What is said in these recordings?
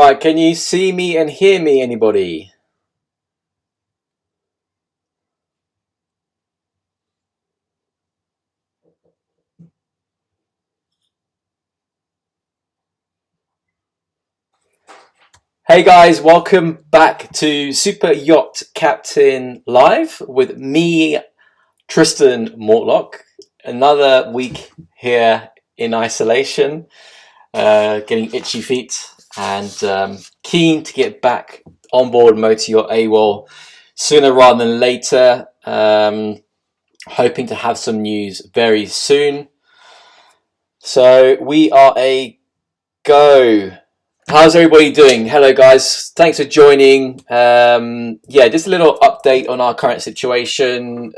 Right, can you see me and hear me, anybody? Hey guys, welcome back to Super Yacht Captain Live with me, Tristan Mortlock. Another week here in isolation, getting itchy feet and keen to get back on board Motor Yacht AWOL sooner rather than later. Hoping to have some news very soon. So we are a go. How's everybody doing? Hello guys, thanks for joining. Yeah, just a little update on our current situation.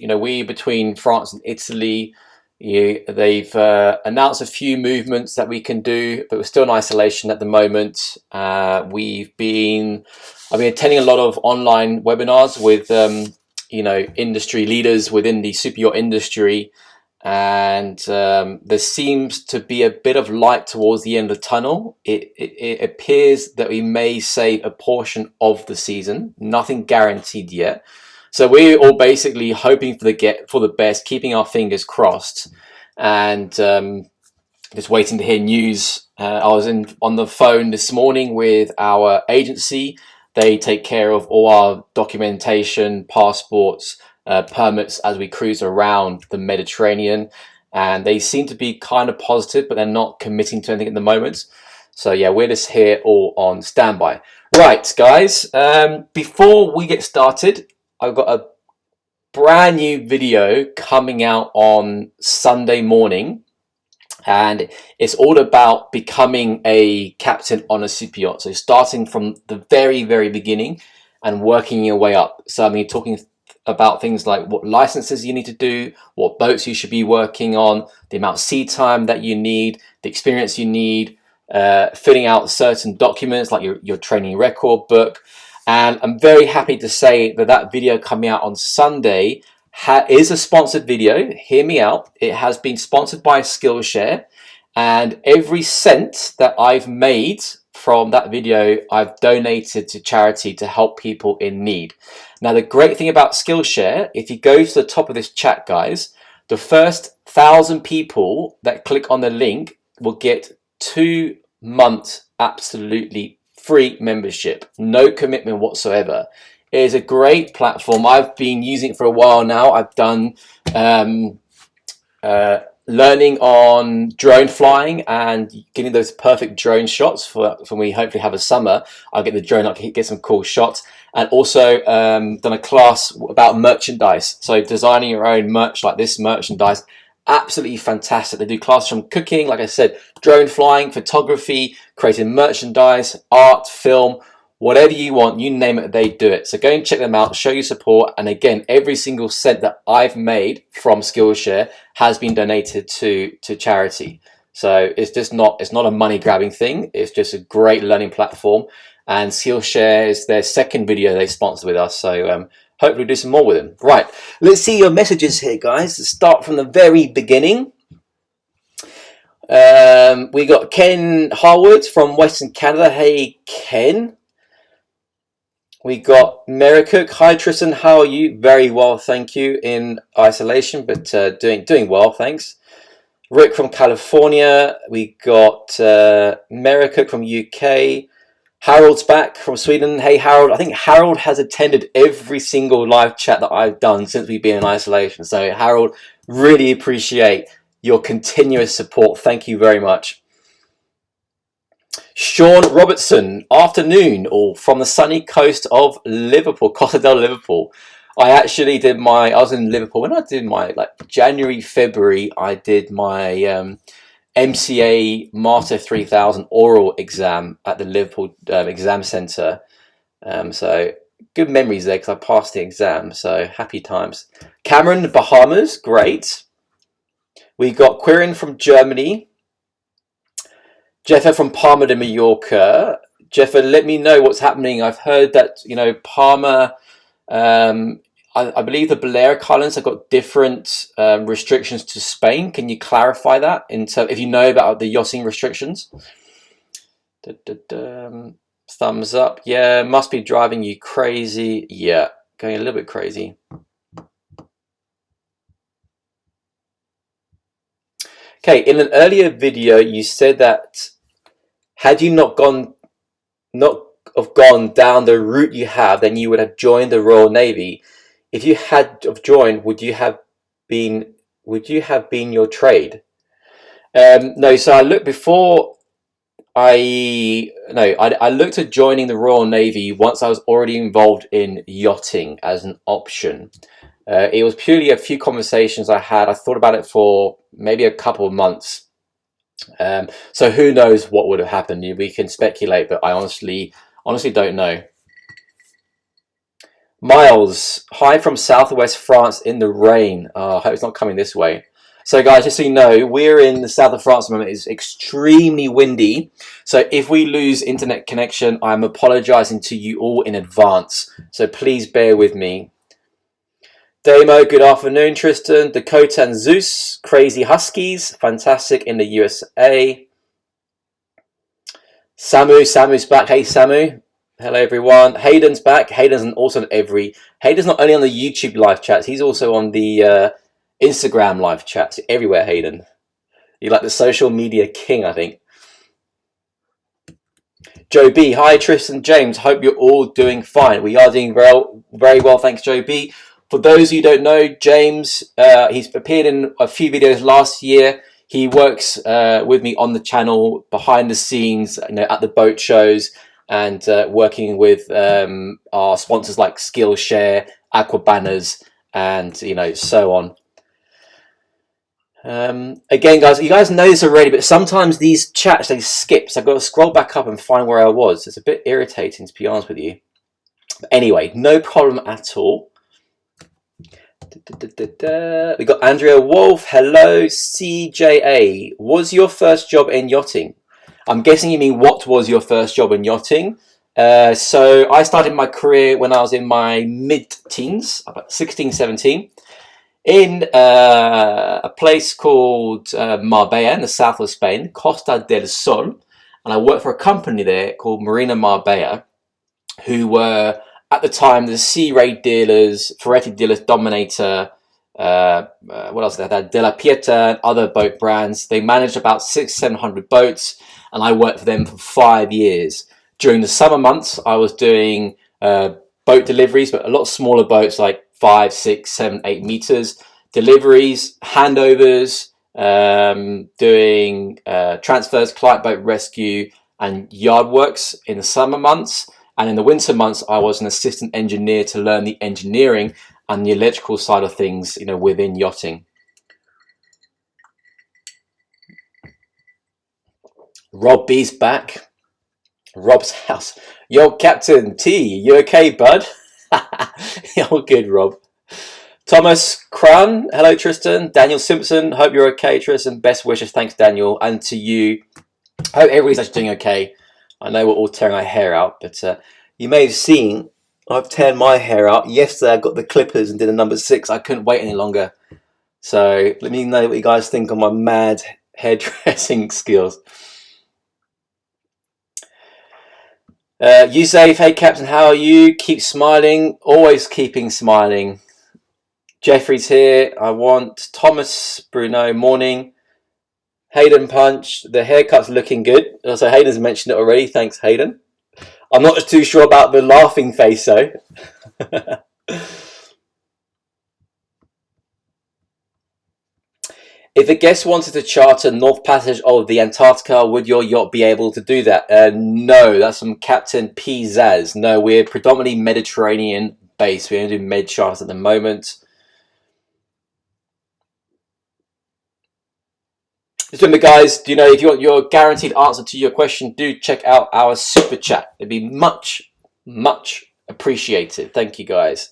We between France and Italy, they've announced a few movements that we can do, but we're still in isolation at the moment. I've been attending a lot of online webinars with industry leaders within the super yacht industry. And there seems to be a bit of light towards the end of the tunnel. It appears that we may save a portion of the season. Nothing guaranteed yet. So we're all basically hoping for the best, keeping our fingers crossed, and just waiting to hear news. I was on the phone this morning with our agency. They take care of all our documentation, passports, permits as we cruise around the Mediterranean, and they seem to be kind of positive, but they're not committing to anything at the moment. So yeah, we're just here all on standby. Right, guys, before we get started, I've got a brand new video coming out on Sunday morning, and it's all about becoming a captain on a super yacht. So starting from the very, very beginning and working your way up. So talking about things like what licenses you need to do, what boats you should be working on, the amount of sea time that you need, the experience you need, filling out certain documents like your training record book. And I'm very happy to say that video coming out on Sunday is a sponsored video. Hear me out. It has been sponsored by Skillshare, and every cent that I've made from that video I've donated to charity to help people in need. Now, the great thing about Skillshare, if you go to the top of this chat, guys, the first 1,000 people that click on the link will get 2 months absolutely free membership, no commitment whatsoever. It is a great platform. I've been using it for a while now. I've done learning on drone flying and getting those perfect drone shots for when we hopefully have a summer. I'll get the drone up, get some cool shots, and also done a class about merchandise. So designing your own merch like this merchandise, absolutely fantastic. They do classes from cooking, like I said, drone flying, photography, creating merchandise, art, film, whatever you want, you name it, they do it. So go and check them out, show your support. And again, every single cent that I've made from Skillshare has been donated to charity. So it's not a money grabbing thing. It's just a great learning platform. And Skillshare is their second video they sponsored with us. So hopefully do some more with them. Right, let's see your messages here, guys. Let's start from the very beginning. We got Ken Harwood from Western Canada. Hey, Ken. We got Mary Cook. Hi Tristan, how are you? Very well, thank you. In isolation, but doing well, thanks. Rick from California. We got Mary Cook from UK. Harold's back from Sweden. Hey Harold, I think Harold has attended every single live chat that I've done since we've been in isolation. So Harold, really appreciate your continuous support. Thank you very much. Sean Robertson, afternoon, all from the sunny coast of Liverpool, Costa del Liverpool. I actually I was in Liverpool when I did my January, February. I did my MCA Master 3000 oral exam at the Liverpool exam centre. So good memories there because I passed the exam. So happy times. Cameron, Bahamas, great. We got Quirin from Germany. Jeffa from Palma de Mallorca. Jeffa, let me know what's happening. I've heard that, Palma, I believe the Balearic Islands have got different restrictions to Spain. Can you clarify that if you know about the yachting restrictions? Thumbs up. Yeah, must be driving you crazy. Yeah, going a little bit crazy. Okay, in an earlier video, you said that had you not have gone down the route you have, then you would have joined the Royal Navy. If you had have joined, would you have been your trade? No. So I looked before. I looked at joining the Royal Navy once I was already involved in yachting as an option. It was purely a few conversations I had. I thought about it for maybe a couple of months. So who knows what would have happened? We can speculate, but I honestly don't know. Miles, hi from southwest France in the rain. I hope it's not coming this way. So guys, just so you know, we're in the south of France at the moment. It's extremely windy. So if we lose internet connection, I'm apologizing to you all in advance. So please bear with me. Damo, good afternoon, Tristan. Dakota and Zeus, Crazy Huskies, fantastic in the USA. Samu's back. Hey, Samu. Hello, everyone. Hayden's back. Hayden's also on Hayden's not only on the YouTube live chats, he's also on the Instagram live chats. Everywhere, Hayden. You're like the social media king, I think. Joe B. Hi, Tristan, James. Hope you're all doing fine. We are doing very well. Thanks, Joe B. For those who don't know, James, he's appeared in a few videos last year. He works with me on the channel, behind the scenes, at the boat shows, and working with our sponsors like Skillshare, Aqua Banners, and so on. Again, guys, you guys know this already, but sometimes these chats, they skip, so I've got to scroll back up and find where I was. It's a bit irritating, to be honest with you. But anyway, no problem at all. We got Andrea Wolf. Hello, CJA. Was your first job in yachting? I'm guessing you mean what was your first job in yachting? So I started my career when I was in my mid-teens, about 16, 17. In a place called Marbella in the south of Spain, Costa del Sol, and I worked for a company there called Marina Marbella, who were at the time the Sea Ray dealers, Ferretti dealers, Dominator, what else they had? De La Pieta, and other boat brands. They managed about 600-700 boats, and I worked for them for 5 years. During the summer months, I was doing boat deliveries, but a lot smaller boats like 5, 6, 7, 8 meters, deliveries, handovers, doing transfers, client boat rescue, and yard works in the summer months. And in the winter months, I was an assistant engineer to learn the engineering and the electrical side of things, within yachting. Rob B's back. Rob's house. Yo, Captain T, you okay, bud? All good, Rob. Thomas Cran, hello, Tristan. Daniel Simpson, hope you're okay, Tristan. Best wishes, thanks, Daniel, and to you. Hope everybody's actually doing okay. I know we're all tearing our hair out, but you may have seen I've teared my hair out. Yesterday I got the clippers and did a number 6. I couldn't wait any longer. So let me know what you guys think on my mad hairdressing skills. Yusuf, hey Captain, how are you? Keep smiling, always keeping smiling. Jeffrey's here. I want Thomas, Bruno, morning. Hayden Punch, the haircut's looking good. So Hayden's mentioned it already. Thanks, Hayden. I'm not too sure about the laughing face though. If a guest wanted to charter North Passage of the Antarctica, would your yacht be able to do that? No, that's from Captain P. Zaz. No, we're predominantly Mediterranean based. We only do med charters at the moment. Just remember, guys, if you want your guaranteed answer to your question, do check out our super chat. It'd be much, much appreciated. Thank you, guys.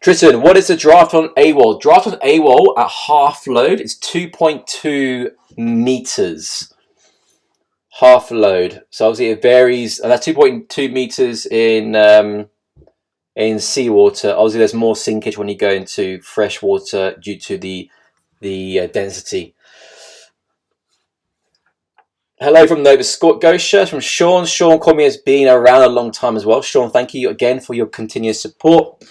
Tristan, what is the draft on AWOL? Draft on AWOL at half load is 2.2 meters. Half load. So obviously it varies. And that's 2.2 meters in seawater. Obviously there's more sinkage when you go into fresh water due to the density. Hello from Nova Scotia, from Sean. Sean called me as being around a long time as well. Sean, thank you again for your continuous support.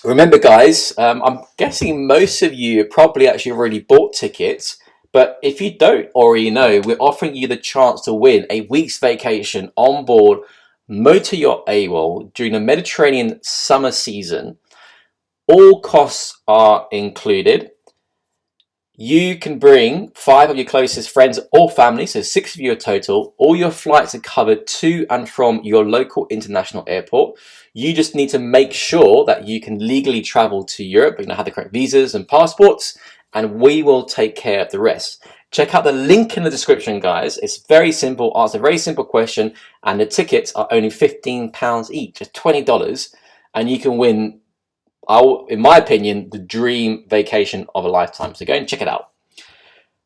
Remember, guys, I'm guessing most of you probably actually already bought tickets, but if you don't already know, we're offering you the chance to win a week's vacation on board Motor Yacht AWOL during the Mediterranean summer season. All costs are included. You can bring 5 of your closest friends or family, so 6 of you in total. All your flights are covered to and from your local international airport. You just need to make sure that you can legally travel to Europe, you know, have the correct visas and passports, and we will take care of the rest. Check out the link in the description, guys. It's very simple, answer a very simple question, and the tickets are only £15 each, just $20, and you can win, in my opinion, the dream vacation of a lifetime. So go and check it out.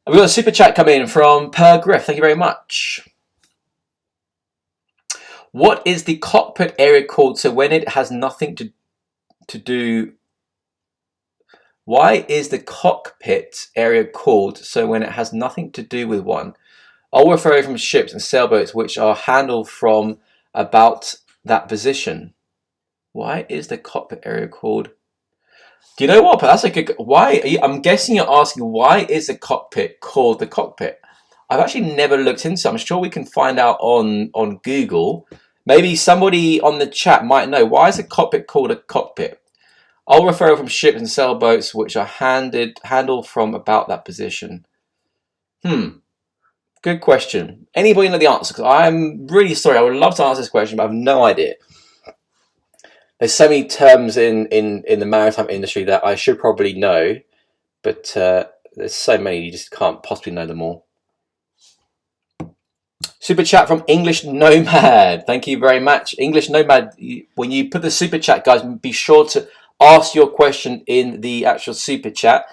And we've got a super chat coming in from Per Griff. Thank you very much. What is the cockpit area called? So when it has nothing to do. Why is the cockpit area called so when it has nothing to do with one? I'll refer from ships and sailboats which are handled from about that position. Why is the cockpit area called? Do you know what? That's a good. I'm guessing you're asking why is the cockpit called the cockpit? I've actually never looked into it. I'm sure we can find out on Google. Maybe somebody on the chat might know. Why is the cockpit called a cockpit? I'll refer from ships and sailboats which are handled from about that position. Good question. Anybody know the answer? Because I'm really sorry. I would love to answer this question, but I have no idea. There's so many terms in the maritime industry that I should probably know, but there's so many you just can't possibly know them all. Super chat from English Nomad. Thank you very much. English Nomad, when you put the super chat, guys, be sure to ask your question in the actual super chat.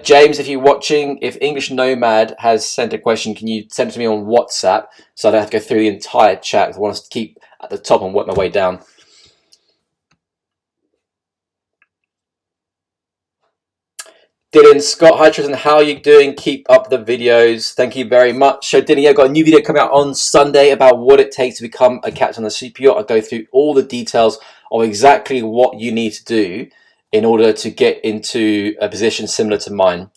James, if you're watching, if English Nomad has sent a question, can you send it to me on WhatsApp so I don't have to go through the entire chat? I want us to keep at the top and work my way down. Dylan Scott, hi Tristan, how are you doing? Keep up the videos. Thank you very much. So Dylan, I've got a new video coming out on Sunday about what it takes to become a captain on a super yacht. I'll go through all the details of exactly what you need to do in order to get into a position similar to mine.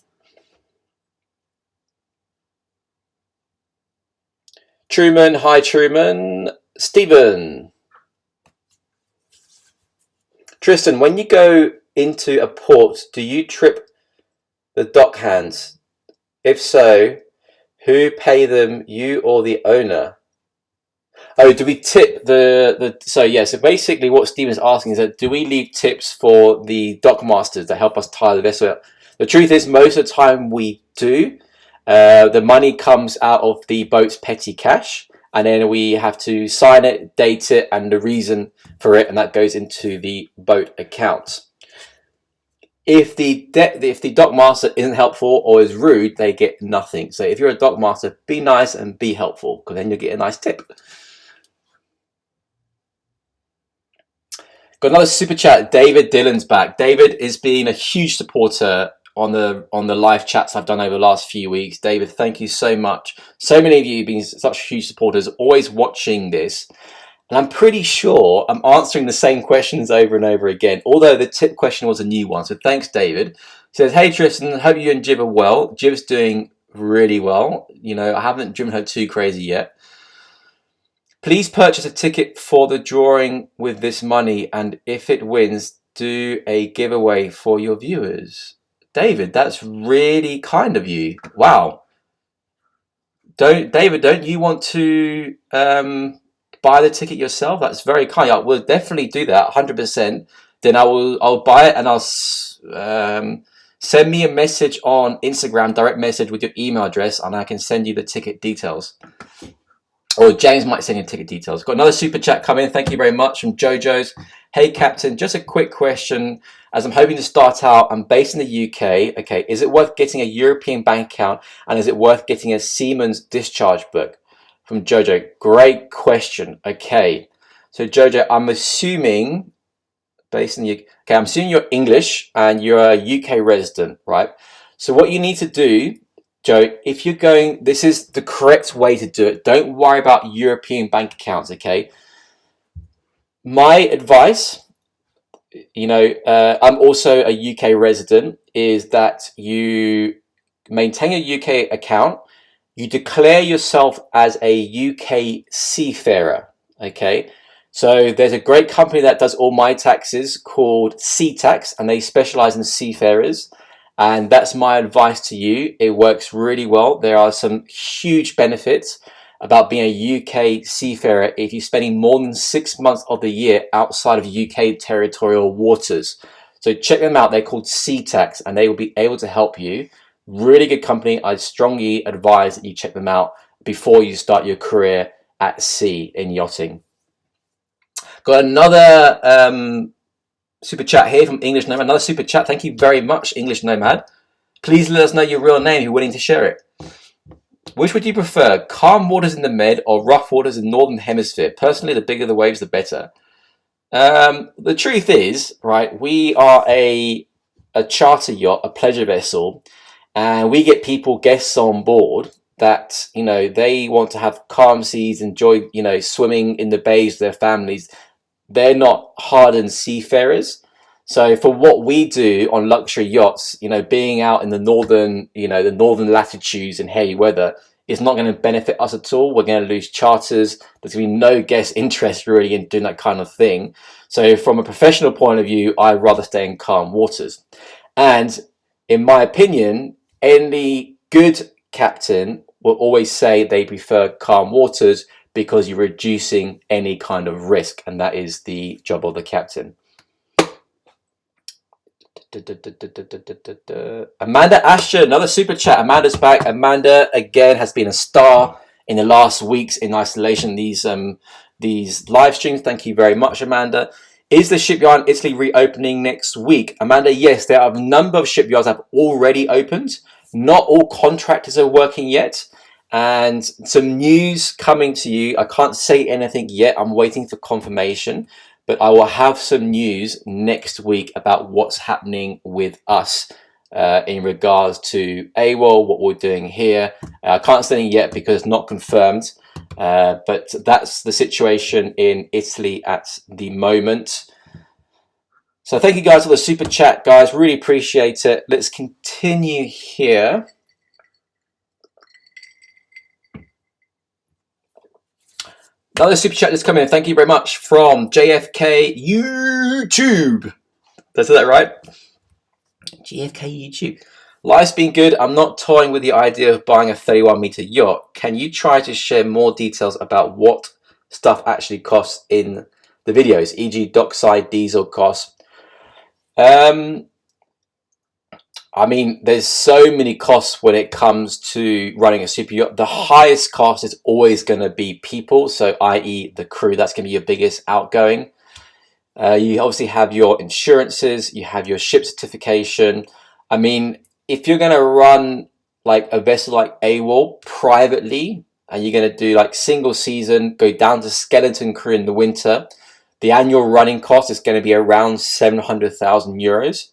Truman, hi Truman. Stephen. Tristan, when you go into a port, do you trip the dock hands? If so, who pay them, you or the owner? Oh, do we tip so basically what Stephen's asking is that do we leave tips for the dock masters to help us tie the vessel up? The truth is most of the time we do. The money comes out of the boat's petty cash, and then we have to sign it, date it, and the reason for it, and that goes into the boat account. If the dock master isn't helpful or is rude, they get nothing. So if you're a dock master, be nice and be helpful, because then you'll get a nice tip. Got another super chat. David Dillon's back. David is being a huge supporter on the live chats I've done over the last few weeks. David, thank you so much. So many of you have been such huge supporters, always watching this. And I'm pretty sure I'm answering the same questions over and over again, although the tip question was a new one. So thanks, David. He says, hey, Tristan, hope you and Jiv are well. Jiv's doing really well. You know, I haven't driven her too crazy yet. Please purchase a ticket for the drawing with this money, and if it wins, do a giveaway for your viewers. David, that's really kind of you. Wow. David, don't you want to buy the ticket yourself? That's very kind. I will definitely do that, 100%. Then I'll buy it, and I'll send me a message on Instagram, direct message with your email address, and I can send you the ticket details. Or James might send you ticket details. Got another super chat coming in. Thank you very much from JoJo's. Hey, Captain, just a quick question. As I'm hoping to start out, I'm based in the UK. Okay, is it worth getting a European bank account, and is it worth getting a seaman's discharge book? From JoJo. Great question. Okay, so JoJo, I'm assuming based in the UK. Okay, I'm assuming you're English and you're a UK resident, right? So what you need to do Joe, if you're going, this is the correct way to do it. Don't worry about European bank accounts, okay? My advice, I'm also a UK resident, is that you maintain a UK account, you declare yourself as a UK seafarer, okay? So there's a great company that does all my taxes called Sea Tax, and they specialize in seafarers. And that's my advice to you. It works really well. There are some huge benefits about being a UK seafarer if you're spending more than 6 months of the year outside of UK territorial waters. So check them out. They're called Sea Tax, and they will be able to help you. Really good company. I strongly advise that you check them out before you start your career at sea in yachting. Got another super chat here from English Nomad. Another super chat. Thank you very much, English Nomad. Please let us know your real name if you're willing to share it. Which would you prefer, calm waters in the Med or rough waters in the Northern Hemisphere? Personally, the bigger the waves, the better. The truth is, right, we are a charter yacht, a pleasure vessel, and we get guests on board that, they want to have calm seas, enjoy, swimming in the bays with their families. They're not hardened seafarers. So for what we do on luxury yachts, being out in the northern latitudes in heavy weather is not going to benefit us at all. We're going to lose charters. There's going to be no guest interest really in doing that kind of thing. So from a professional point of view, I'd rather stay in calm waters. And in my opinion, any good captain will always say they prefer calm waters because you're reducing any kind of risk, and that is the job of the captain. Amanda Ashton, another super chat. Amanda's back. Amanda again has been a star in the last weeks in isolation. These live streams. Thank you very much, Amanda. Is the shipyard in Italy reopening next week? Amanda, yes, there are a number of shipyards that have already opened. Not all contractors are working yet. And some news coming to you. I can't say anything yet. I'm waiting for confirmation. But I will have some news next week about what's happening with us in regards to AWOL, what we're doing here. I can't say anything yet because it's not confirmed. But that's the situation in Italy at the moment. So thank you guys for the super chat, guys. Really appreciate it. Let's continue here. Another super chat that's coming in. Thank you very much from JFK YouTube. Did I say that right? JFK YouTube. Life's been good. I'm not toying with the idea of buying a 31-meter yacht. Can you try to share more details about what stuff actually costs in the videos, e.g. dockside, diesel costs? I mean, there's so many costs when it comes to running a super yacht. The highest cost is always going to be people, so i.e. the crew. That's going to be your biggest outgoing. You obviously have your insurances, you have your ship certification. I mean, if you're going to run like a vessel like AWOL privately, and you're going to do like single season, go down to skeleton crew in the winter, the annual running cost is going to be around 700,000 euros.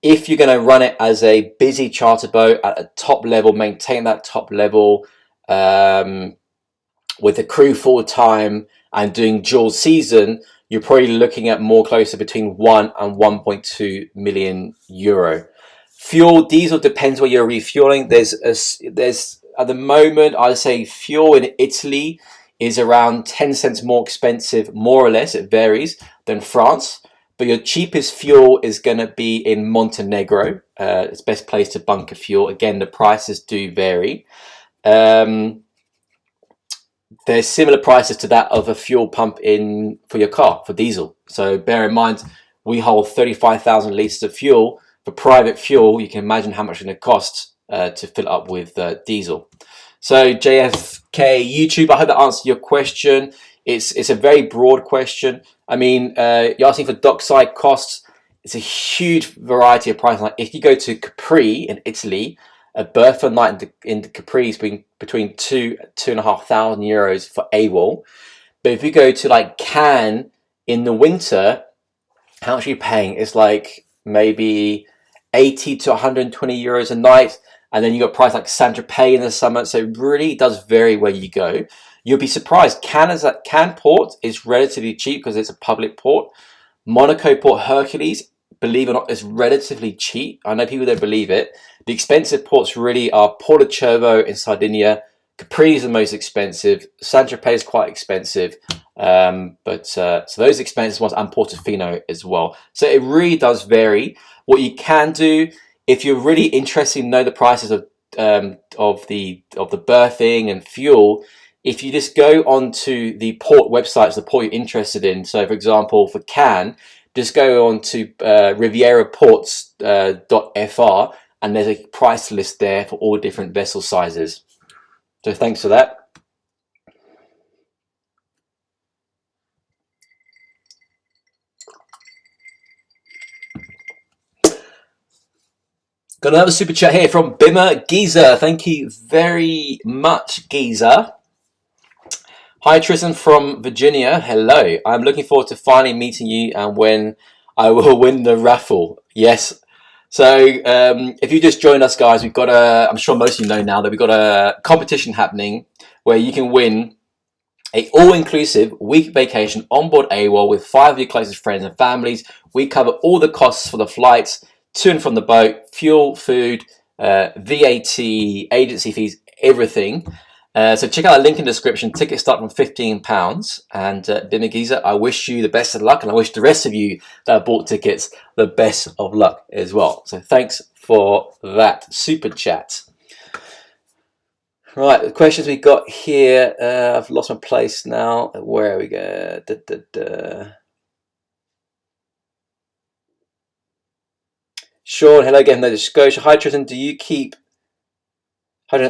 If you're going to run it as a busy charter boat at a top level, maintain that top level with the crew full time and doing dual season, you're probably looking at more closer between 1 and 1.2 million euro. Fuel, diesel depends where you're refueling. There's at the moment, I'd say fuel in Italy is around 10 cents more expensive, more or less, it varies, than France. But your cheapest fuel is going to be in Montenegro. It's the best place to bunker fuel. Again, the prices do vary. There's similar prices to that of a fuel pump for your car, for diesel. So bear in mind, we hold 35,000 litres of fuel. For private fuel, you can imagine how much it's going to cost to fill up with diesel. So JFK YouTube, I hope that answered your question. It's a very broad question. I mean, you're asking for dockside costs. It's a huge variety of prices. Like if you go to Capri in Italy, a berth for night in the Capri is between 2,500 euros for AWOL. But if you go to like Cannes in the winter, how much are you paying? It's like maybe 80 to 120 euros a night. and then you got prices like Saint-Tropez in the summer. So it really does vary where you go. You'll be surprised. Cannes port is relatively cheap because it's a public port. Monaco Port Hercules, believe it or not, is relatively cheap. I know people don't believe it. The expensive ports really are Porto Cervo in Sardinia. Capri is the most expensive. Saint-Tropez is quite expensive. So those expensive ones, and Portofino as well. So it really does vary. What you can do, if you're really interested to know the prices of the berthing and fuel, if you just go onto the port websites, the port you're interested in. So, for example, for Cannes, just go on to rivieraports.fr, and there's a price list there for all different vessel sizes. So, thanks for that. Got another super chat here from Bimmer Giza. Thank you very much, Giza. Hi, Tristan from Virginia. Hello. I'm looking forward to finally meeting you and when I will win the raffle. Yes. So if you just joined us, guys, we've got I'm sure most of you know now that we've got a competition happening where you can win a all-inclusive week vacation on board AWOL with 5 of your closest friends and families. We cover all the costs for the flights to and from the boat, fuel, food, VAT, agency fees, everything. So check out the link in the description. Tickets start from £15. And Bimmer Giza, I wish you the best of luck, and I wish the rest of you that have bought tickets the best of luck as well. So thanks for that super chat. Right, the questions we got here. I've lost my place now. Where we go? Sean, hello again. Nova Scotia. Hi Tristan,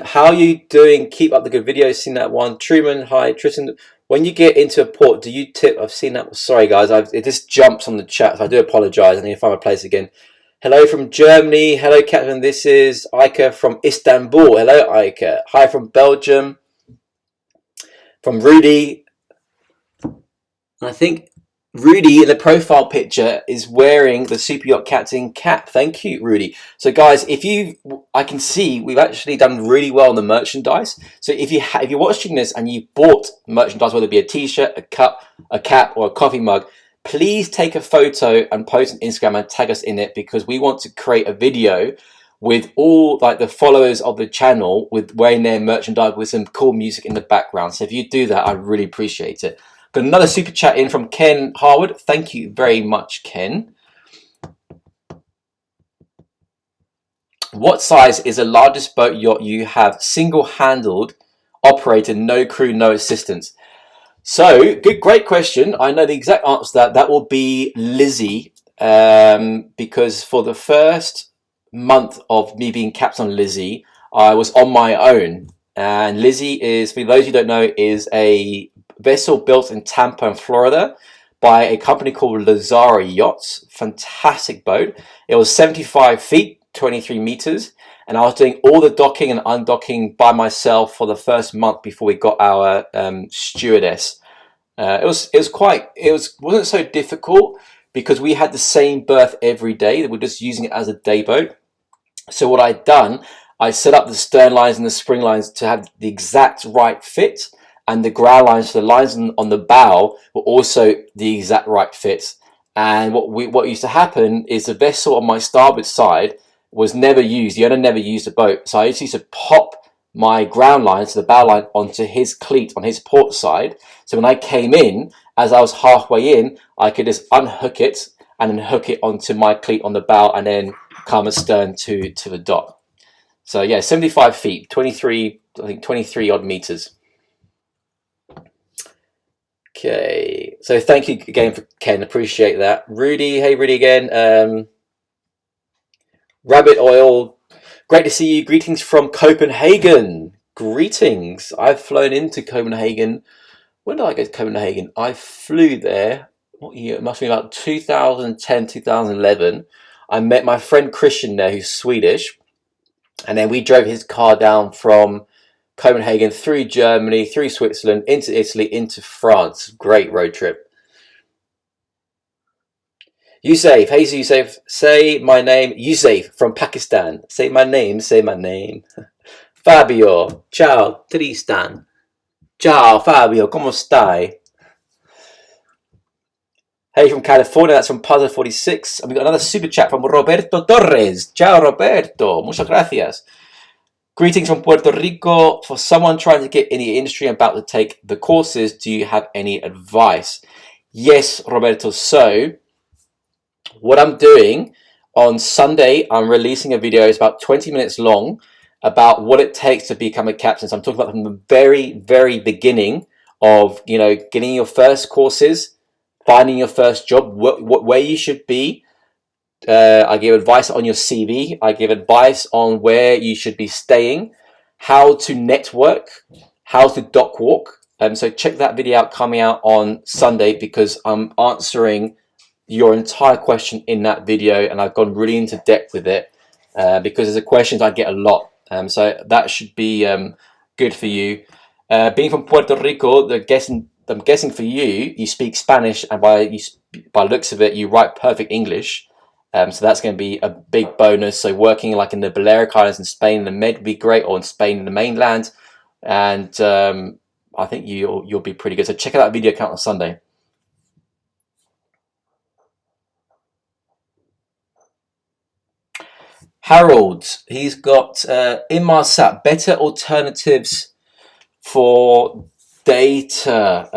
how are you doing? Keep up the good videos. Seen that one. Truman, hi Tristan. When you get into a port, do you tip? I've seen that. Sorry guys, it just jumps on the chat, so I do apologise. I need to find my place again. Hello from Germany. Hello Captain. This is Ika from Istanbul. Hello Ika. Hi from Belgium. From Rudy. And I think Rudy in the profile picture is wearing the Super Yacht Captain cap. Thank you, Rudy. So guys, I can see we've actually done really well on the merchandise. So if you're watching this and you bought merchandise, whether it be a t-shirt, a cup, a cap, or a coffee mug, please take a photo and post on Instagram and tag us in it, because we want to create a video with all like the followers of the channel with wearing their merchandise with some cool music in the background. So if you do that, I really appreciate it. Got another super chat in from Ken Harwood. Thank you very much, Ken. What size is the largest boat yacht you have single-handled operated, no crew, no assistance? So, great question. I know the exact answer to that. That will be Lizzie, because for the first month of me being captain on Lizzie, I was on my own. And Lizzie is, for those who don't know, is a vessel built in Tampa, Florida, by a company called Lazara Yachts. Fantastic boat. It was 75 feet, 23 meters, and I was doing all the docking and undocking by myself for the first month before we got our stewardess. It wasn't so difficult because we had the same berth every day. We're just using it as a day boat. So what I'd done, I set up the stern lines and the spring lines to have the exact right fit, and the ground lines, so the lines on the bow, were also the exact right fit. And what used to happen is the vessel on my starboard side was never used. The owner never used the boat, so I used to pop my ground line, so the bow line, onto his cleat on his port side. So when I came in, as I was halfway in, I could just unhook it and then hook it onto my cleat on the bow, and then come astern to the dock. So yeah, 75 feet, 23 odd meters. Okay, so thank you again for Ken, appreciate that. Rudy, hey Rudy again. Rabbit Oil, great to see you. Greetings from Copenhagen. Greetings. I've flown into Copenhagen. When did I go to Copenhagen? I flew there, what year? It must be about 2010, 2011. I met my friend Christian there, who's Swedish, and then we drove his car down from Copenhagen through Germany, through Switzerland, into Italy, into France. Great road trip. Yusuf, hey Yusuf, say my name. Yusuf from Pakistan. Say my name. Say my name. Fabio, ciao Tristan. Ciao Fabio, como stai? Hey from California, that's from Puzzle 46. And we got another super chat from Roberto Torres. Ciao Roberto, muchas gracias. Greetings from Puerto Rico. For someone trying to get in the industry and about to take the courses, do you have any advice? Yes, Roberto. So, what I'm doing on Sunday, I'm releasing a video. It's about 20 minutes long about what it takes to become a captain. So I'm talking about from the very, very beginning of, you know, getting your first courses, finding your first job, where you should be. I give advice on your CV. I give advice on where you should be staying, how to network, how to dock walk. So check that video out coming out on Sunday, because I'm answering your entire question in that video, and I've gone really into depth with it because there's a questions I get a lot. So that should be good for you. Being from Puerto Rico, I'm guessing for you, you speak Spanish, and by looks of it, you write perfect English. So that's going to be a big bonus. So working like in the Balearic Islands in Spain and the Med would be great, or in Spain in the mainland. And I think you'll be pretty good. So check out that video account on Sunday. Harold, he's got Inmarsat, better alternatives for data.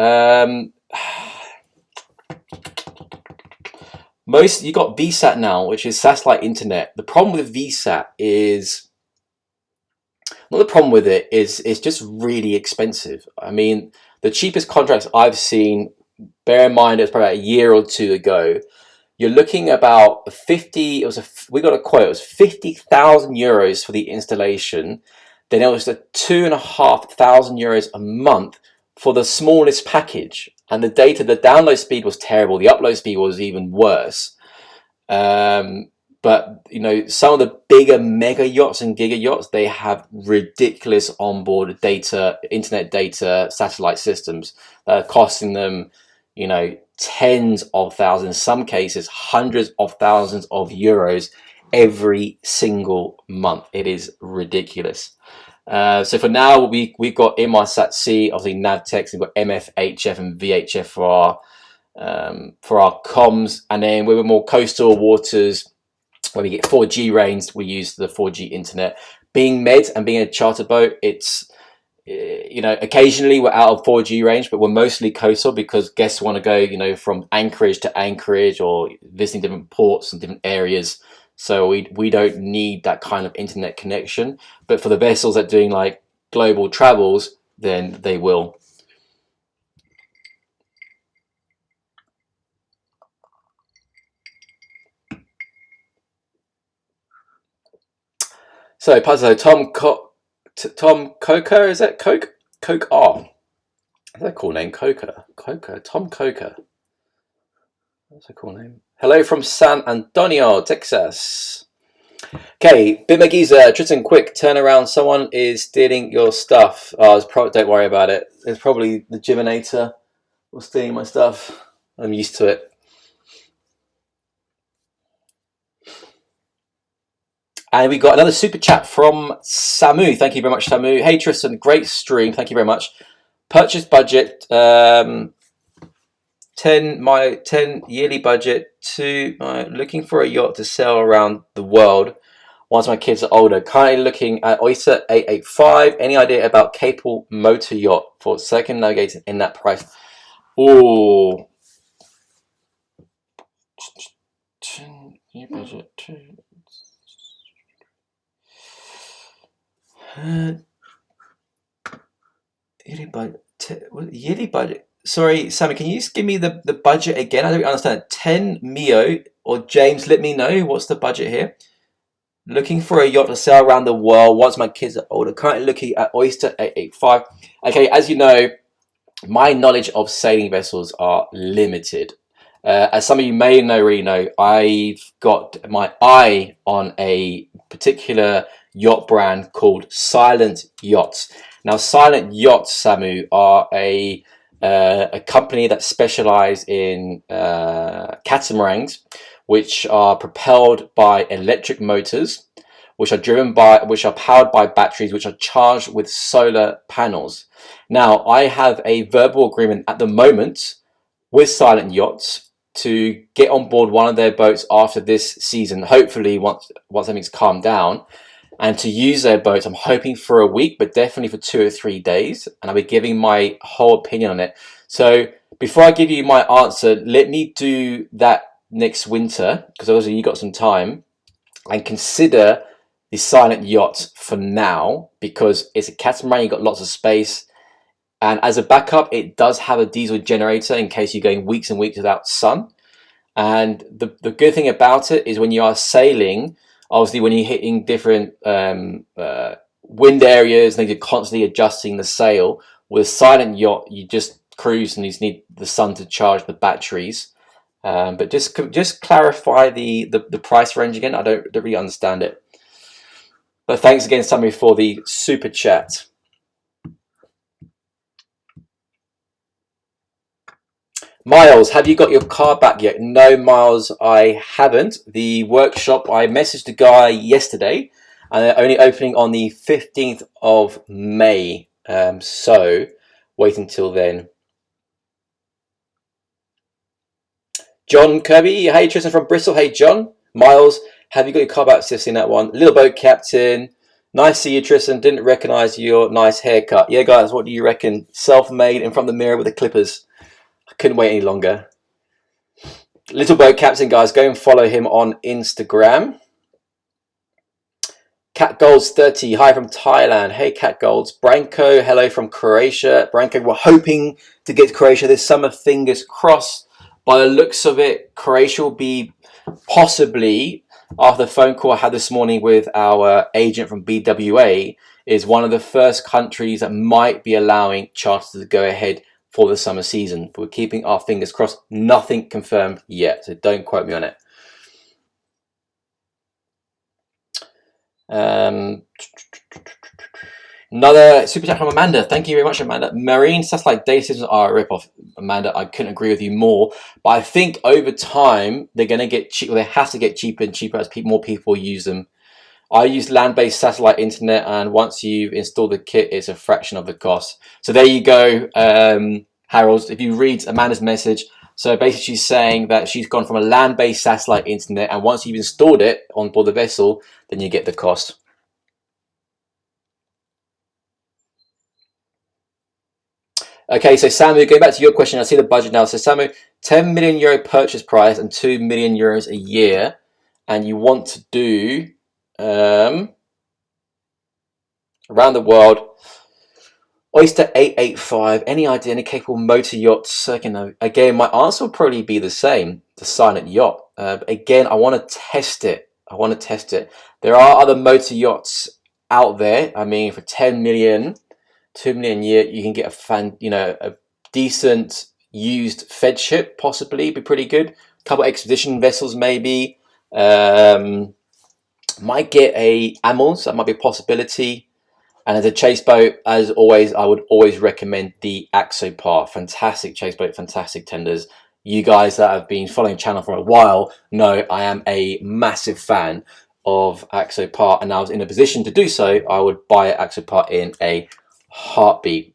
You got VSAT now, which is satellite internet. The problem with VSAT is, not the problem with it, is it's just really expensive. I mean, the cheapest contracts I've seen, bear in mind it was probably a year or two ago, you're looking about 50. We got a quote. It was 50,000 euros for the installation. Then it was 2,500 euros a month for the smallest package. And the download speed was terrible. The upload speed was even worse. But you know, some of the bigger mega yachts and giga yachts, they have ridiculous onboard data, internet data, satellite systems that are costing them, you know, tens of thousands, in some cases hundreds of thousands of euros every single month. It is ridiculous. So for now, we've got Inmarsat C, obviously Navtex, we've got MFHF and VHF for our comms, and then we're more coastal waters where we get 4G range, we use the 4G internet. Being Med and being a charter boat, it's, you know, occasionally we're out of 4G range, but we're mostly coastal because guests want to go, you know, from Anchorage to Anchorage or visiting different ports and different areas. So we don't need that kind of internet connection. But for the vessels that are doing like global travels, then they will. So Puzzle, Tom Coker, is that Coke R? Is that a cool name? Tom Coker. That's a cool name. Hello from San Antonio, Texas. Okay, Bit McGeezer, Tristan, quick turnaround. Someone is stealing your stuff. Don't worry about it. It's probably the Jiminator was stealing my stuff. I'm used to it. And we got another super chat from Samu. Thank you very much, Samu. Hey Tristan, great stream. Thank you very much. Purchase budget, 10 yearly budget, looking for a yacht to sail around the world once my kids are older. Currently looking at Oyster 885. Any idea about capable motor yacht for circumnavigating in that price? Oh, budget. Yearly budget. Sorry, Sammy, can you just give me the budget again? I don't understand. 10 Mio, or James, let me know what's the budget here. Looking for a yacht to sail around the world once my kids are older. Currently looking at Oyster 885. Okay, as you know, my knowledge of sailing vessels are limited. As some of you may already know, I've got my eye on a particular yacht brand called Silent Yachts. Now, Silent Yachts, Samu, are a company that specialise in catamarans, which are propelled by electric motors, which are powered by batteries, which are charged with solar panels. Now, I have a verbal agreement at the moment with Silent Yachts to get on board one of their boats after this season, hopefully once everything's calmed down, and to use their boats. I'm hoping for a week, but definitely for 2 or 3 days, and I'll be giving my whole opinion on it. So before I give you my answer, let me do that next winter, because obviously you got some time, and consider the Silent Yacht for now, because it's a catamaran, you've got lots of space, and as a backup it does have a diesel generator in case you're going weeks and weeks without sun. And the good thing about it is when you are sailing, obviously when you're hitting different wind areas and you're constantly adjusting the sail, with Silent Yacht you just cruise and you just need the sun to charge the batteries. But just clarify the price range again. I don't really understand it. But thanks again, Sammy, for the super chat. Miles, have you got your car back yet? No, Miles, I haven't. The workshop, I messaged the guy yesterday, and they're only opening on the 15th of May. So wait until then. John Kirby, hey, Tristan from Bristol. Hey, John. Miles, have you got your car back? Seen that one. Little boat captain. Nice to see you, Tristan. Didn't recognize your nice haircut. Yeah, guys, what do you reckon? Self-made in front of the mirror with the clippers. I couldn't wait any longer. Little boat captain, guys, go and follow him on Instagram. Cat Golds 30, hi from Thailand. Hey, Cat Golds. Branko, hello from Croatia. Branko, we're hoping to get to Croatia this summer, fingers crossed. By the looks of it, Croatia will be possibly, after the phone call I had this morning with our agent from BWA, is one of the first countries that might be allowing charters to go ahead for the summer season. But we're keeping our fingers crossed. Nothing confirmed yet, so don't quote me on it. Another super chat from Amanda. Thank you very much, Amanda. Marine satellite data systems are a rip-off, Amanda. I couldn't agree with you more. But I think over time they're going to get cheap. They have to get cheaper and cheaper as more people use them. I use land-based satellite internet, and once you've installed the kit, it's a fraction of the cost. So there you go, Harold. If you read Amanda's message, so basically she's saying that she's gone from a land-based satellite internet, and once you've installed it on board the vessel, then you get the cost. Okay, so Samu, going back to your question, I see the budget now. So Samu, 10 million euro purchase price and 2 million euros a year, and you want to do around the world. Oyster 885. Any idea? Any capable motor yachts? Again, my answer will probably be the same. The Silent Yacht. Again, I want to test it. There are other motor yachts out there. I mean, for 10 million. 2 million a year, you can get a decent used fed ship, possibly be pretty good. A couple of expedition vessels, maybe. Might get a AWOL, so that might be a possibility. And as a chase boat, as always, I would always recommend the Axopar. Fantastic chase boat, fantastic tenders. You guys that have been following the channel for a while know I am a massive fan of Axopar, and I was in a position to do so. I would buy an Axopar in a heartbeat.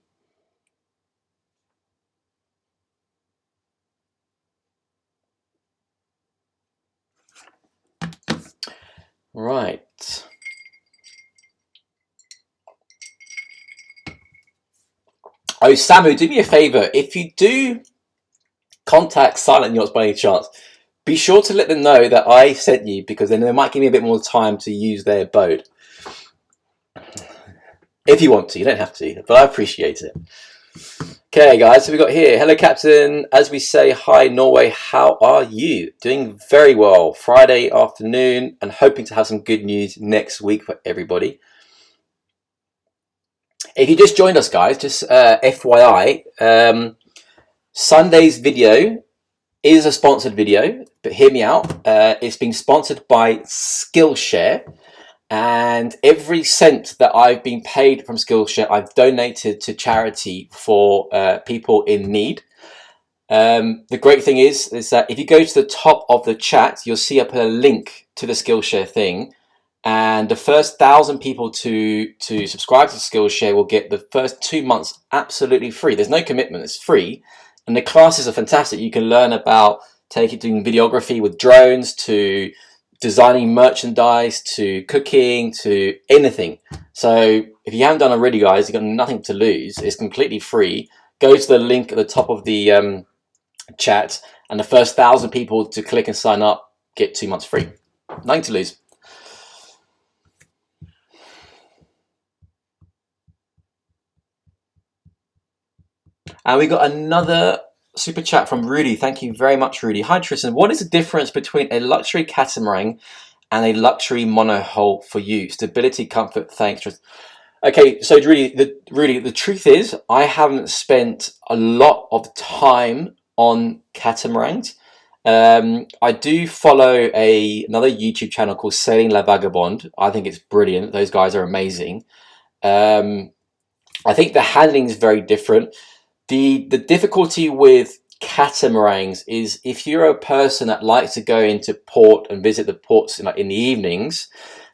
Right. Oh, Samu, do me a favor. If you do contact Silent Yachts by any chance, be sure to let them know that I sent you, because then they might give me a bit more time to use their boat. If you want to, you don't have to, but I appreciate it. Okay, guys, so we got here. Hello, Captain. As we say, hi, Norway. How are you? Doing very well. Friday afternoon, and hoping to have some good news next week for everybody. If you just joined us, guys, just FYI, Sunday's video is a sponsored video, but hear me out. It's being sponsored by Skillshare. And every cent that I've been paid from Skillshare, I've donated to charity for people in need. The great thing is that if you go to the top of the chat, you'll see a link to the Skillshare thing, and the first 1,000 people to subscribe to Skillshare will get the first 2 months absolutely free. There's no commitment, it's free, and the classes are fantastic. You can learn about doing videography with drones, to designing merchandise, to cooking, to anything. So if you haven't done already, guys, you've got nothing to lose. It's completely free. Go to the link at the top of the chat, and the first 1,000 people to click and sign up get 2 months free. Nothing to lose. And we got another super chat from Rudy. Thank you very much, Rudy. Hi, Tristan. What is the difference between a luxury catamaran and a luxury monohull for you? Stability, comfort. Thanks, Tristan. Okay, so Rudy, the truth is, I haven't spent a lot of time on catamarans. I do follow another YouTube channel called Sailing La Vagabonde. I think it's brilliant. Those guys are amazing. I think the handling is very different. The difficulty with catamarans is if you're a person that likes to go into port and visit the ports in the evenings,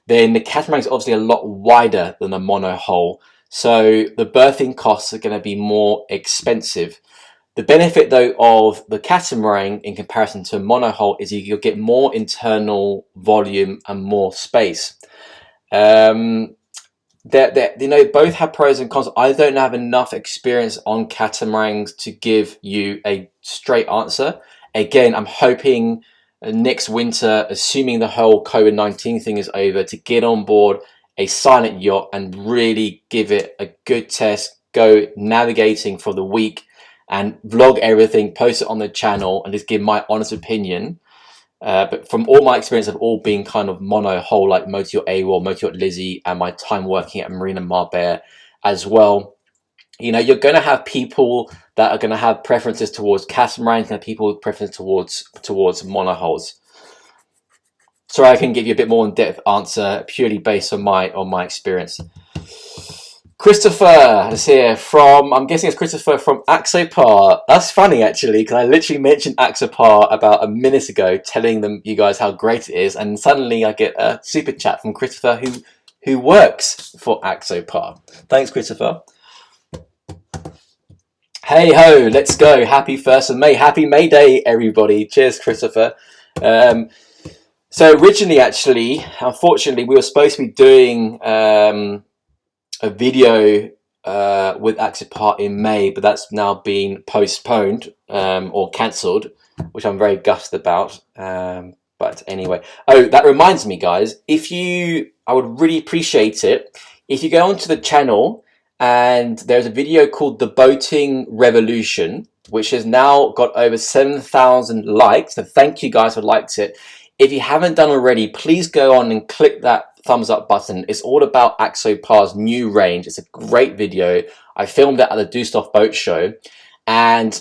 then the catamaran is obviously a lot wider than a monohull. So the berthing costs are going to be more expensive. The benefit, though, of the catamaran in comparison to a monohull is you'll get more internal volume and more space. Both have pros and cons. I don't have enough experience on catamarans to give you a straight answer. Again, I'm hoping next winter, assuming the whole COVID-19 thing is over, to get on board a silent yacht and really give it a good test, go navigating for the week and vlog everything, post it on the channel and just give my honest opinion. But from all my experience of all being kind of mono-hull, like Motor Yacht AWOL, Motor Yacht Lizzie, and my time working at Marina Marbella as well, you're going to have people that are going to have preferences towards catamarans and people with preference towards monohulls. Sorry, I can give you a bit more in-depth answer purely based on my experience. Christopher is here from, I'm guessing it's Christopher from Axopar. That's funny, actually, because I literally mentioned Axopar about a minute ago, telling you guys how great it is, and suddenly I get a super chat from Christopher who works for Axopar. Thanks, Christopher. Hey ho, let's go. Happy 1st of May. Happy May Day, everybody. Cheers, Christopher. So originally, actually, unfortunately, we were supposed to be doing a video with Axopar in May, but that's now been postponed or cancelled, which I'm very gutted about. But anyway, that reminds me, guys, I would really appreciate it if you go onto the channel, and there's a video called The Boating Revolution, which has now got over 7,000 likes. So thank you guys for liked it. If you haven't done already, please go on and click that thumbs up button. It's all about Axopar's new range. It's a great video. I filmed it at the Dusseldorf Boat Show, and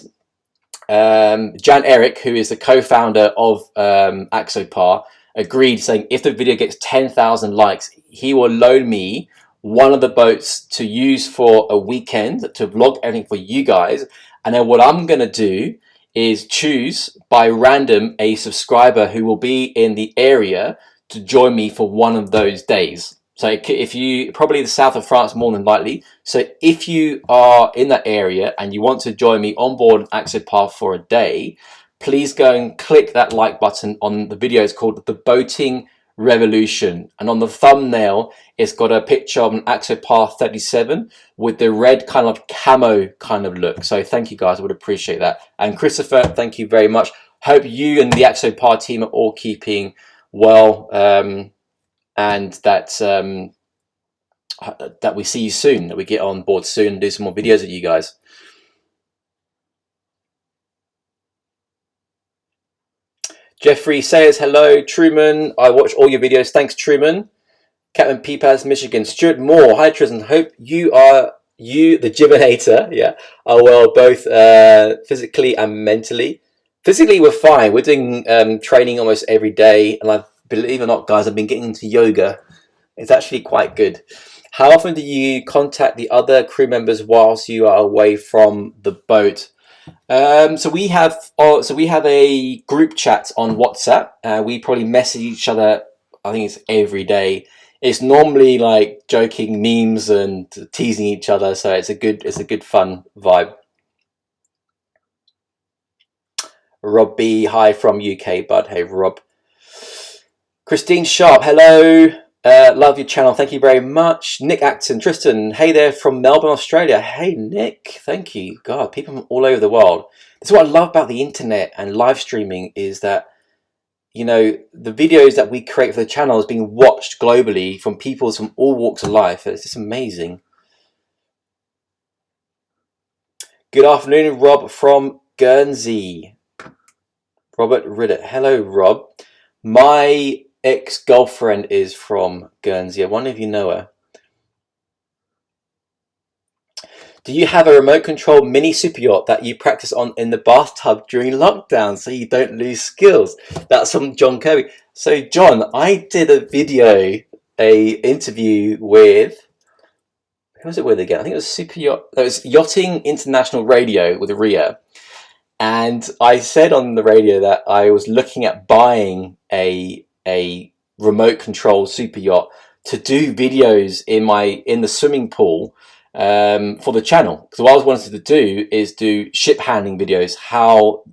Jan Eric, who is the co-founder of Axopar, agreed, saying if the video gets 10,000 likes, he will loan me one of the boats to use for a weekend to vlog everything for you guys. And then what I'm going to do is choose by random a subscriber who will be in the area to join me for one of those days. So if you, probably the south of France more than likely, so if you are in that area and you want to join me on board an Axopar for a day, please go and click that like button on the video. It's called The Boating Revolution, and on the thumbnail it's got a picture of an Axopar 37 with the red kind of camo kind of look. So thank you guys, I would appreciate that. And Christopher, thank you very much. Hope you and the Axopar team are all keeping well, and that we see you soon, that we get on board soon and do some more videos with you guys. Jeffrey says hello, Truman. I watch all your videos. Thanks, Truman. Captain Peepaz, Michigan. Stuart Moore. Hi, Tristan. Hope you, the Jibinator, are well, both physically and mentally. Physically, we're fine. We're doing training almost every day, and believe it or not, guys, I've been getting into yoga. It's actually quite good. How often do you contact the other crew members whilst you are away from the boat? So we have a group chat on WhatsApp. We probably message each other. I think it's every day. It's normally like joking, memes, and teasing each other. So it's a good fun vibe. Rob B, hi from UK, bud. Hey, Rob. Christine Sharp, hello. Love your channel. Thank you very much. Nick Acton, Tristan, hey there from Melbourne, Australia. Hey, Nick. Thank you. God, people from all over the world. That's what I love about the internet and live streaming is that, you know, the videos that we create for the channel is being watched globally from people from all walks of life. It's just amazing. Good afternoon, Rob from Guernsey. Robert Riddett. Hello, Rob. My ex-girlfriend is from Guernsey. I wonder if you know her. Do you have a remote control mini super yacht that you practice on in the bathtub during lockdown so you don't lose skills? That's from John Kirby. So John, I did a video, a interview with, who was it with again? I think it was Super Yacht. It was Yachting International Radio with Ria. And I said on the radio that I was looking at buying a remote control super yacht to do videos in the swimming pool for the channel. Because what I was wanting to do is do ship handling videos, how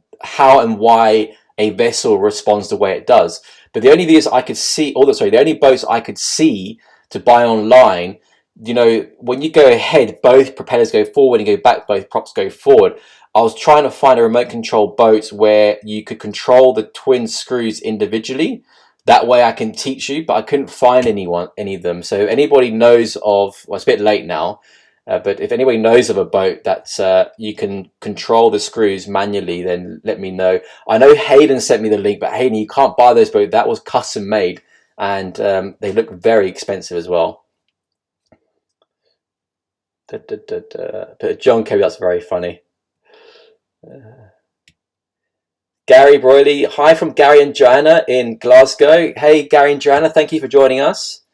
and why a vessel responds the way it does. But the only videos I could see, the only boats I could see to buy online, you know, when you go ahead, both propellers go forward and go back, both props go forward. I was trying to find a remote control boat where you could control the twin screws individually. That way I can teach you, but I couldn't find any of them. So if anybody knows of, well, it's a bit late now, but if anybody knows of a boat that you can control the screws manually, then let me know. I know Hayden sent me the link, but Hayden, you can't buy those boats. That was custom made, and they look very expensive as well. But John Kirby, that's very funny. Gary Broyley, hi from Gary and Joanna in Glasgow. Hey Gary and Joanna, thank you for joining us.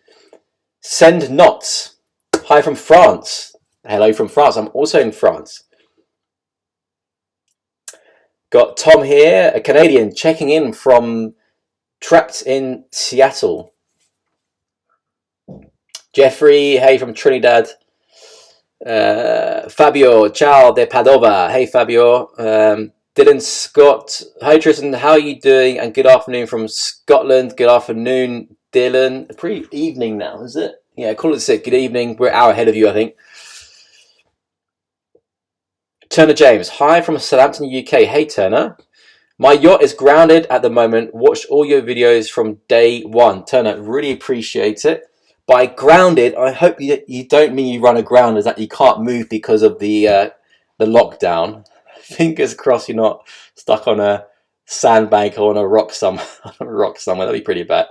Send Knots, hi from France. Hello from France, I'm also in France. Got Tom here, a Canadian, checking in from trapped in Seattle. Jeffrey, hey from Trinidad. Fabio, ciao de Padova. Hey Fabio. Dylan Scott, hi Tristan, how are you doing? And good afternoon from Scotland. Good afternoon, Dylan. Pretty evening now, is it? Yeah, call it sick. Good evening. We're an hour ahead of you, I think. Turner James, hi from Southampton, UK. Hey Turner. My yacht is grounded at the moment. Watched all your videos from day one. Turner, really appreciate it. By grounded, I hope you don't mean you run aground, is that you can't move because of the lockdown. Fingers crossed you're not stuck on a sandbank or on a rock somewhere. That'd be pretty bad.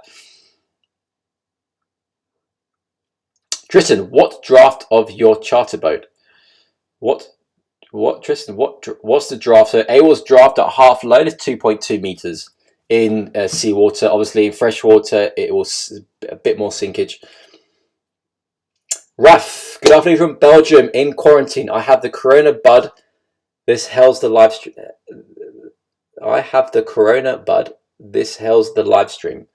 Tristan, what draft of your charter boat? What Tristan? What's the draft? So AWOL's draft at half load is 2.2 meters in seawater. Obviously, in freshwater, it was a bit more sinkage. Raf, good afternoon from Belgium in quarantine. I have the Corona bud. This hails the live stream. I have the Corona bud. This hails the live stream.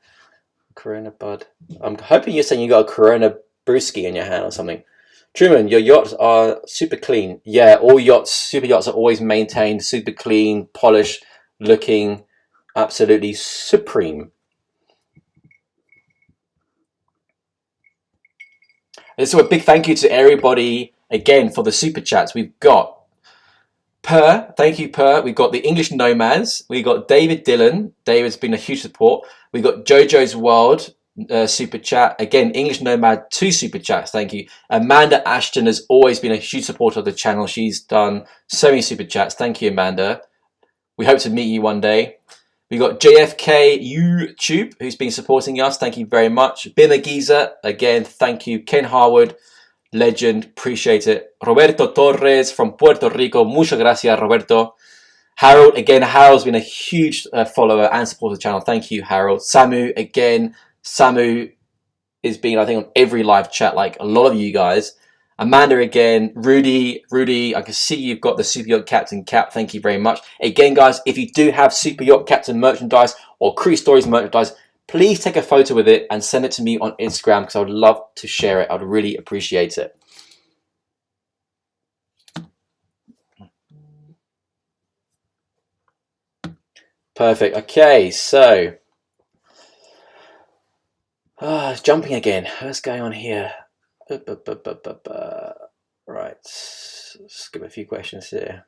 Corona bud. I'm hoping you're saying you got a Corona brewski in your hand or something. Truman, your yachts are super clean. Yeah, all yachts, super yachts are always maintained, super clean, polished, looking absolutely supreme. And so a big thank you to everybody again for the super chats. We've got thank you Per. We've got the English Nomads. We've got David Dillon. David's been a huge support. We've got Jojo's World super chat. Again, English Nomad, 2 super chats. Thank you. Amanda Ashton has always been a huge supporter of the channel. She's done so many super chats. Thank you, Amanda. We hope to meet you one day. We've got JFK YouTube, who's been supporting us. Thank you very much. Bima Giza, again, thank you. Ken Harwood, legend, appreciate it. Roberto Torres from Puerto Rico, muchas gracias, Roberto. Harold, again, Harold's been a huge follower and supporter of the channel. Thank you, Harold. Samu, again, Samu has been, I think, on every live chat, like a lot of you guys. Amanda again, Rudy, I can see you've got the Super Yacht Captain cap. Thank you very much. Again, guys, if you do have Super Yacht Captain merchandise or Cruise Stories merchandise, please take a photo with it and send it to me on Instagram because I would love to share it. I'd really appreciate it. Perfect. Okay, so it's jumping again. What's going on here? Right, skip a few questions here.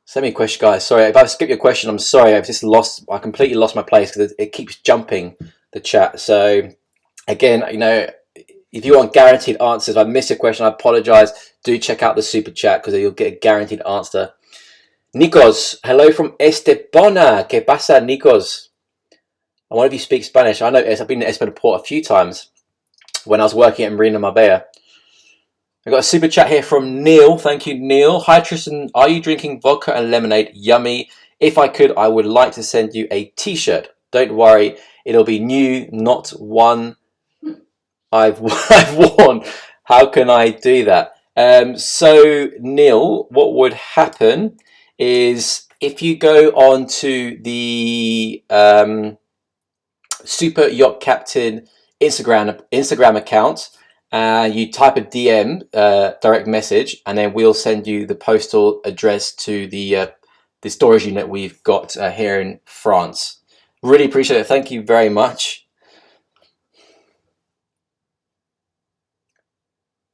Send me a question, guys. Sorry if I skip your question. I'm sorry. I completely lost my place because it keeps jumping the chat. So again, you know, if you want guaranteed answers, if I miss a question, I apologize. Do check out the super chat because you'll get a guaranteed answer. Nikos, hello from Estepona. ¿Qué pasa, Nikos? I wonder if you speak Spanish. I know I've been to Estepona Port a few times when I was working at Marina Marbella. I've got a super chat here from Neil. Thank you, Neil. Hi, Tristan. Are you drinking vodka and lemonade? Yummy. If I could, I would like to send you a t-shirt. Don't worry. It'll be new, not one I've worn. How can I do that? So, Neil, what would happen is if you go on to the Super Yacht Captain Instagram account, and you type a DM, direct message, and then we'll send you the postal address to the storage unit we've got here in France. Really appreciate it. Thank you very much.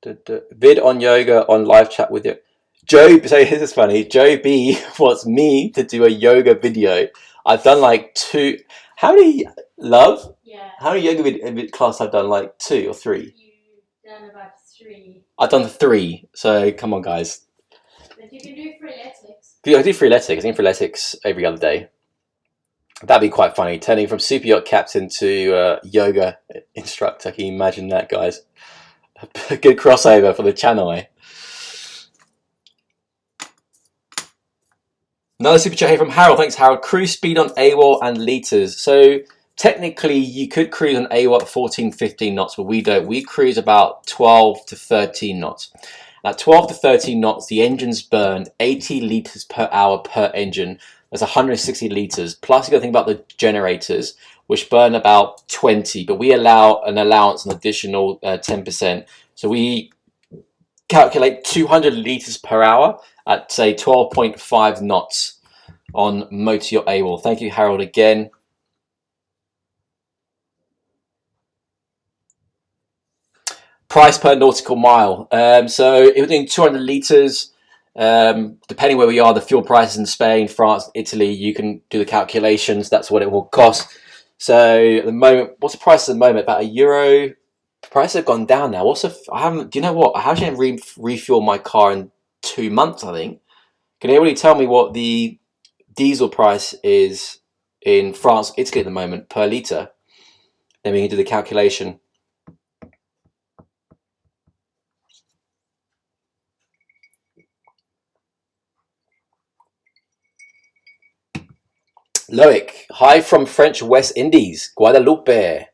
Vid on yoga on live chat with you. Joe, so this is funny. Joe B wants me to do a yoga video. I've done like 2. How many, love? Yeah. How many yoga class I've done? Like 2 or 3? You've done about 3. I've done 3. So come on, guys. But you can do freeletics. I do freeletics. I think freeletics every other day. That'd be quite funny. Turning from Super Yacht Captain to yoga instructor. Can you imagine that, guys? A good crossover for the channel, eh? Another super chat here from Harold. Thanks, Harold. Cruise speed on AWOL and liters. So technically, you could cruise on AWOL at 14, 15 knots, but we don't. We cruise about 12 to 13 knots. At 12 to 13 knots, the engines burn 80 liters per hour per engine. That's 160 liters. Plus, you got to think about the generators, which burn about 20, but we allow an allowance, an additional 10%. So we calculate 200 liters per hour at, say, 12.5 knots on Motor Yacht AWOL. Thank you, Harold, again. Price per nautical mile. So if we're doing 200 liters, depending where we are, the fuel prices in Spain, France, Italy, you can do the calculations. That's what it will cost. So at the moment, what's the price at the moment? About €1. Prices have gone down now. Do you know what? I haven't refuel my car in 2 months, I think. Can anybody tell me what the diesel price is in France, Italy at the moment per litre? Then we can do the calculation. Loic, hi from French West Indies, Guadeloupe.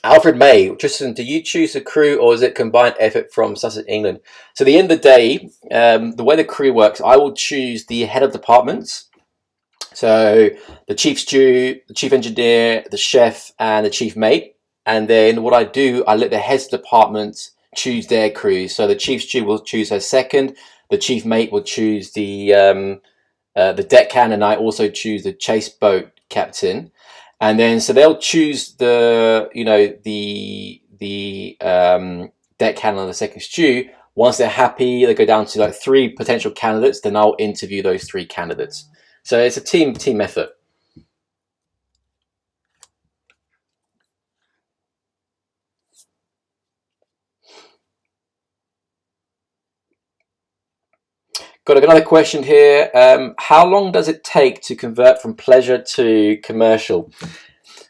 Alfred May, Tristan, do you choose a crew or is it combined effort from Sussex, England? So at the end of the day, the way the crew works, I will choose the head of departments. So the chief stew, the chief engineer, the chef, and the chief mate. And then what I do, I let the heads of departments choose their crews. So the chief stew will choose her second. The chief mate will choose the deckhand, and I also choose the chase boat captain. And then so they'll choose the deckhand and the second stew. Once they're happy, they go down to like 3 potential candidates. Then I'll interview those 3 candidates. So it's a team effort. Got another question here. How long does it take to convert from pleasure to commercial?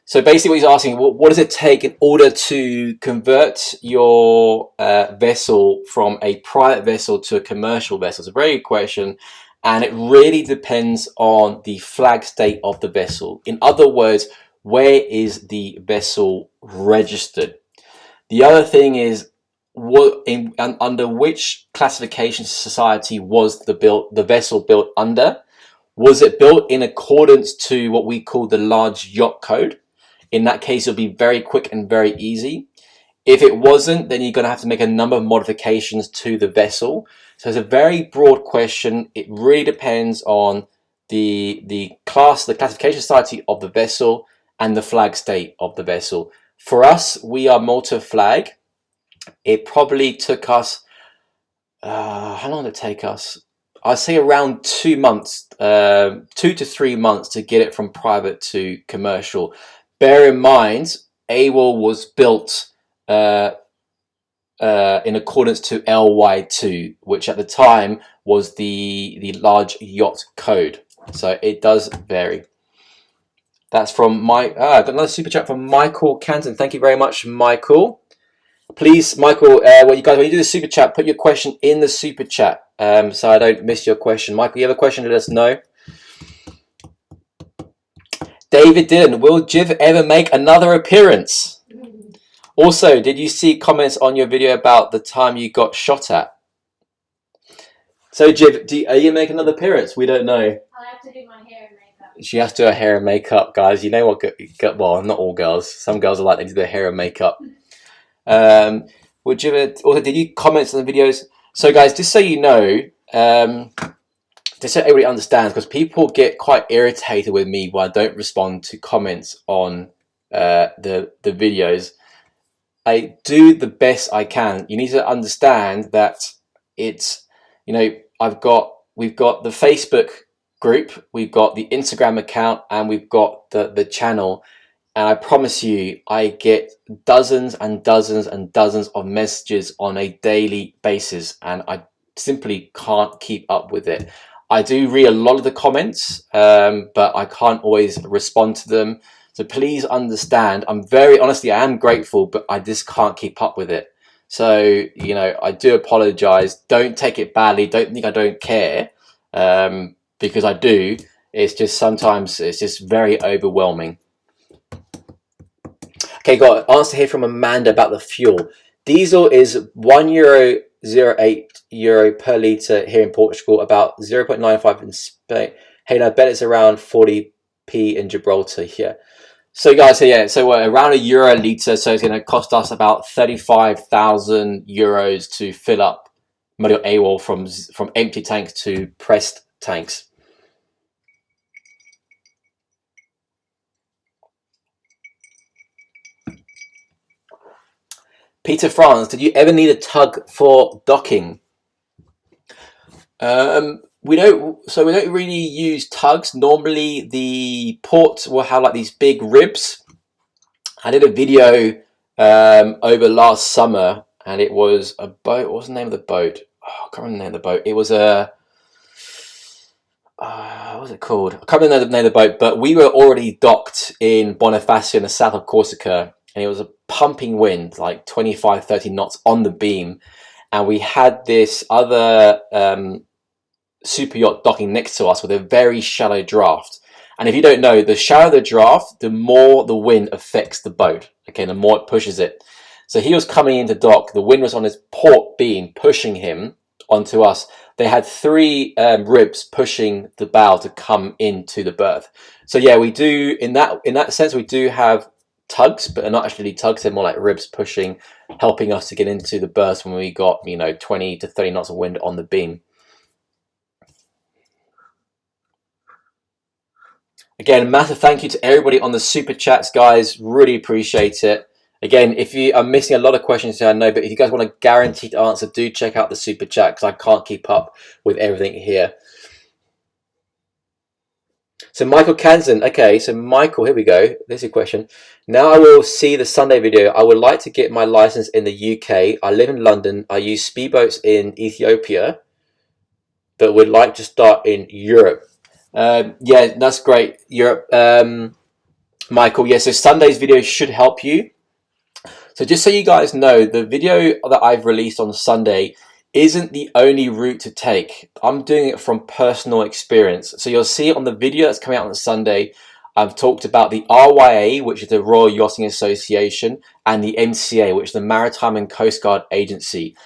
So basically what he's asking, what does it take in order to convert your vessel from a private vessel to a commercial vessel? It's a very good question. and it really depends on the flag state of the vessel. In other words, where is the vessel registered? The other thing is, under which classification society was the vessel built under? Was it built in accordance to what we call the large yacht code? In that case, it'll be very quick and very easy. If it wasn't, then you're going to have to make a number of modifications to the vessel. So it's a very broad question. It really depends on the classification society of the vessel and the flag state of the vessel. For us, we are Malta flag. It probably took us, how long did it take us? I'd say around 2 months, 2 to 3 months to get it from private to commercial. Bear in mind, AWOL was built in accordance to LY2, which at the time was the large yacht code. So it does vary. That's from I got another super chat from Michael Canton. Thank you very much, Michael. Please, Michael, when you do the super chat, put your question in the super chat so I don't miss your question. Michael, you have a question? Let us know. David Dillon, will Jiv ever make another appearance? Also, did you see comments on your video about the time you got shot at? So, Jiv, are you making another appearance? We don't know. I'll have to do my hair and makeup. She has to do her hair and makeup, guys. You know what? Well, not all girls. Some girls are like they do their hair and makeup. Would you also, did you comment on the videos? So, guys, just so you know, just so everybody understands, because people get quite irritated with me when I don't respond to comments on the videos. I do the best I can. You need to understand that it's, you know, we've got the Facebook group, we've got the Instagram account, and we've got the channel. And I promise you, I get dozens and dozens and dozens of messages on a daily basis, and I simply can't keep up with it. I do read a lot of the comments, but I can't always respond to them. So please understand, honestly, I am grateful, but I just can't keep up with it. So, you know, I do apologize. Don't take it badly. Don't think I don't care, because I do. It's just sometimes it's just very overwhelming. Okay, got an answer here from Amanda about the fuel. Diesel is €1.08 per litre here in Portugal, about 0.95 in Spain. Hey, I bet it's around 40p in Gibraltar here. So guys, so we're around €1 a litre, so it's going to cost us about 35,000 euros to fill up Motor Yacht AWOL from empty tanks to pressed tanks. Peter France, did you ever need a tug for docking? We don't really use tugs. Normally the port will have like these big ribs. I did a video over last summer, and it was a boat. What was the name of the boat? Oh, I can't remember the name of the boat. It was a what was it called? I can't remember the name of the boat, but we were already docked in Bonifacio in the south of Corsica, and it was a pumping wind, like 25-30 knots on the beam, and we had this other super yacht docking next to us with a very shallow draft. And if you don't know, the shallower the draft, the more the wind affects the boat. Okay, the more it pushes it. So he was coming into dock, the wind was on his port beam pushing him onto us. They had 3 ribs pushing the bow to come into the berth. So yeah, we do, in that sense, we do have tugs, but they're not actually tugs, they're more like ribs pushing, helping us to get into the berth when we got, you know, 20 to 30 knots of wind on the beam. Again, massive thank you to everybody on the super chats, guys. Really appreciate it. Again, if you are missing a lot of questions, I know, but if you guys want a guaranteed answer, do check out the super chat, because I can't keep up with everything here. So Michael Kansan, okay, so Michael, here we go. There's your question. Now I will see the Sunday video. I would like to get my license in the UK. I live in London. I use speedboats in Ethiopia, but would like to start in Europe. Yeah, that's great. Europe, Michael. Yeah, so Sunday's video should help you. So just so you guys know, the video that I've released on Sunday isn't the only route to take. I'm doing it from personal experience. So you'll see it on the video that's coming out on Sunday. I've talked about the RYA, which is the Royal Yachting Association, and the MCA, which is the Maritime and Coast Guard Agency.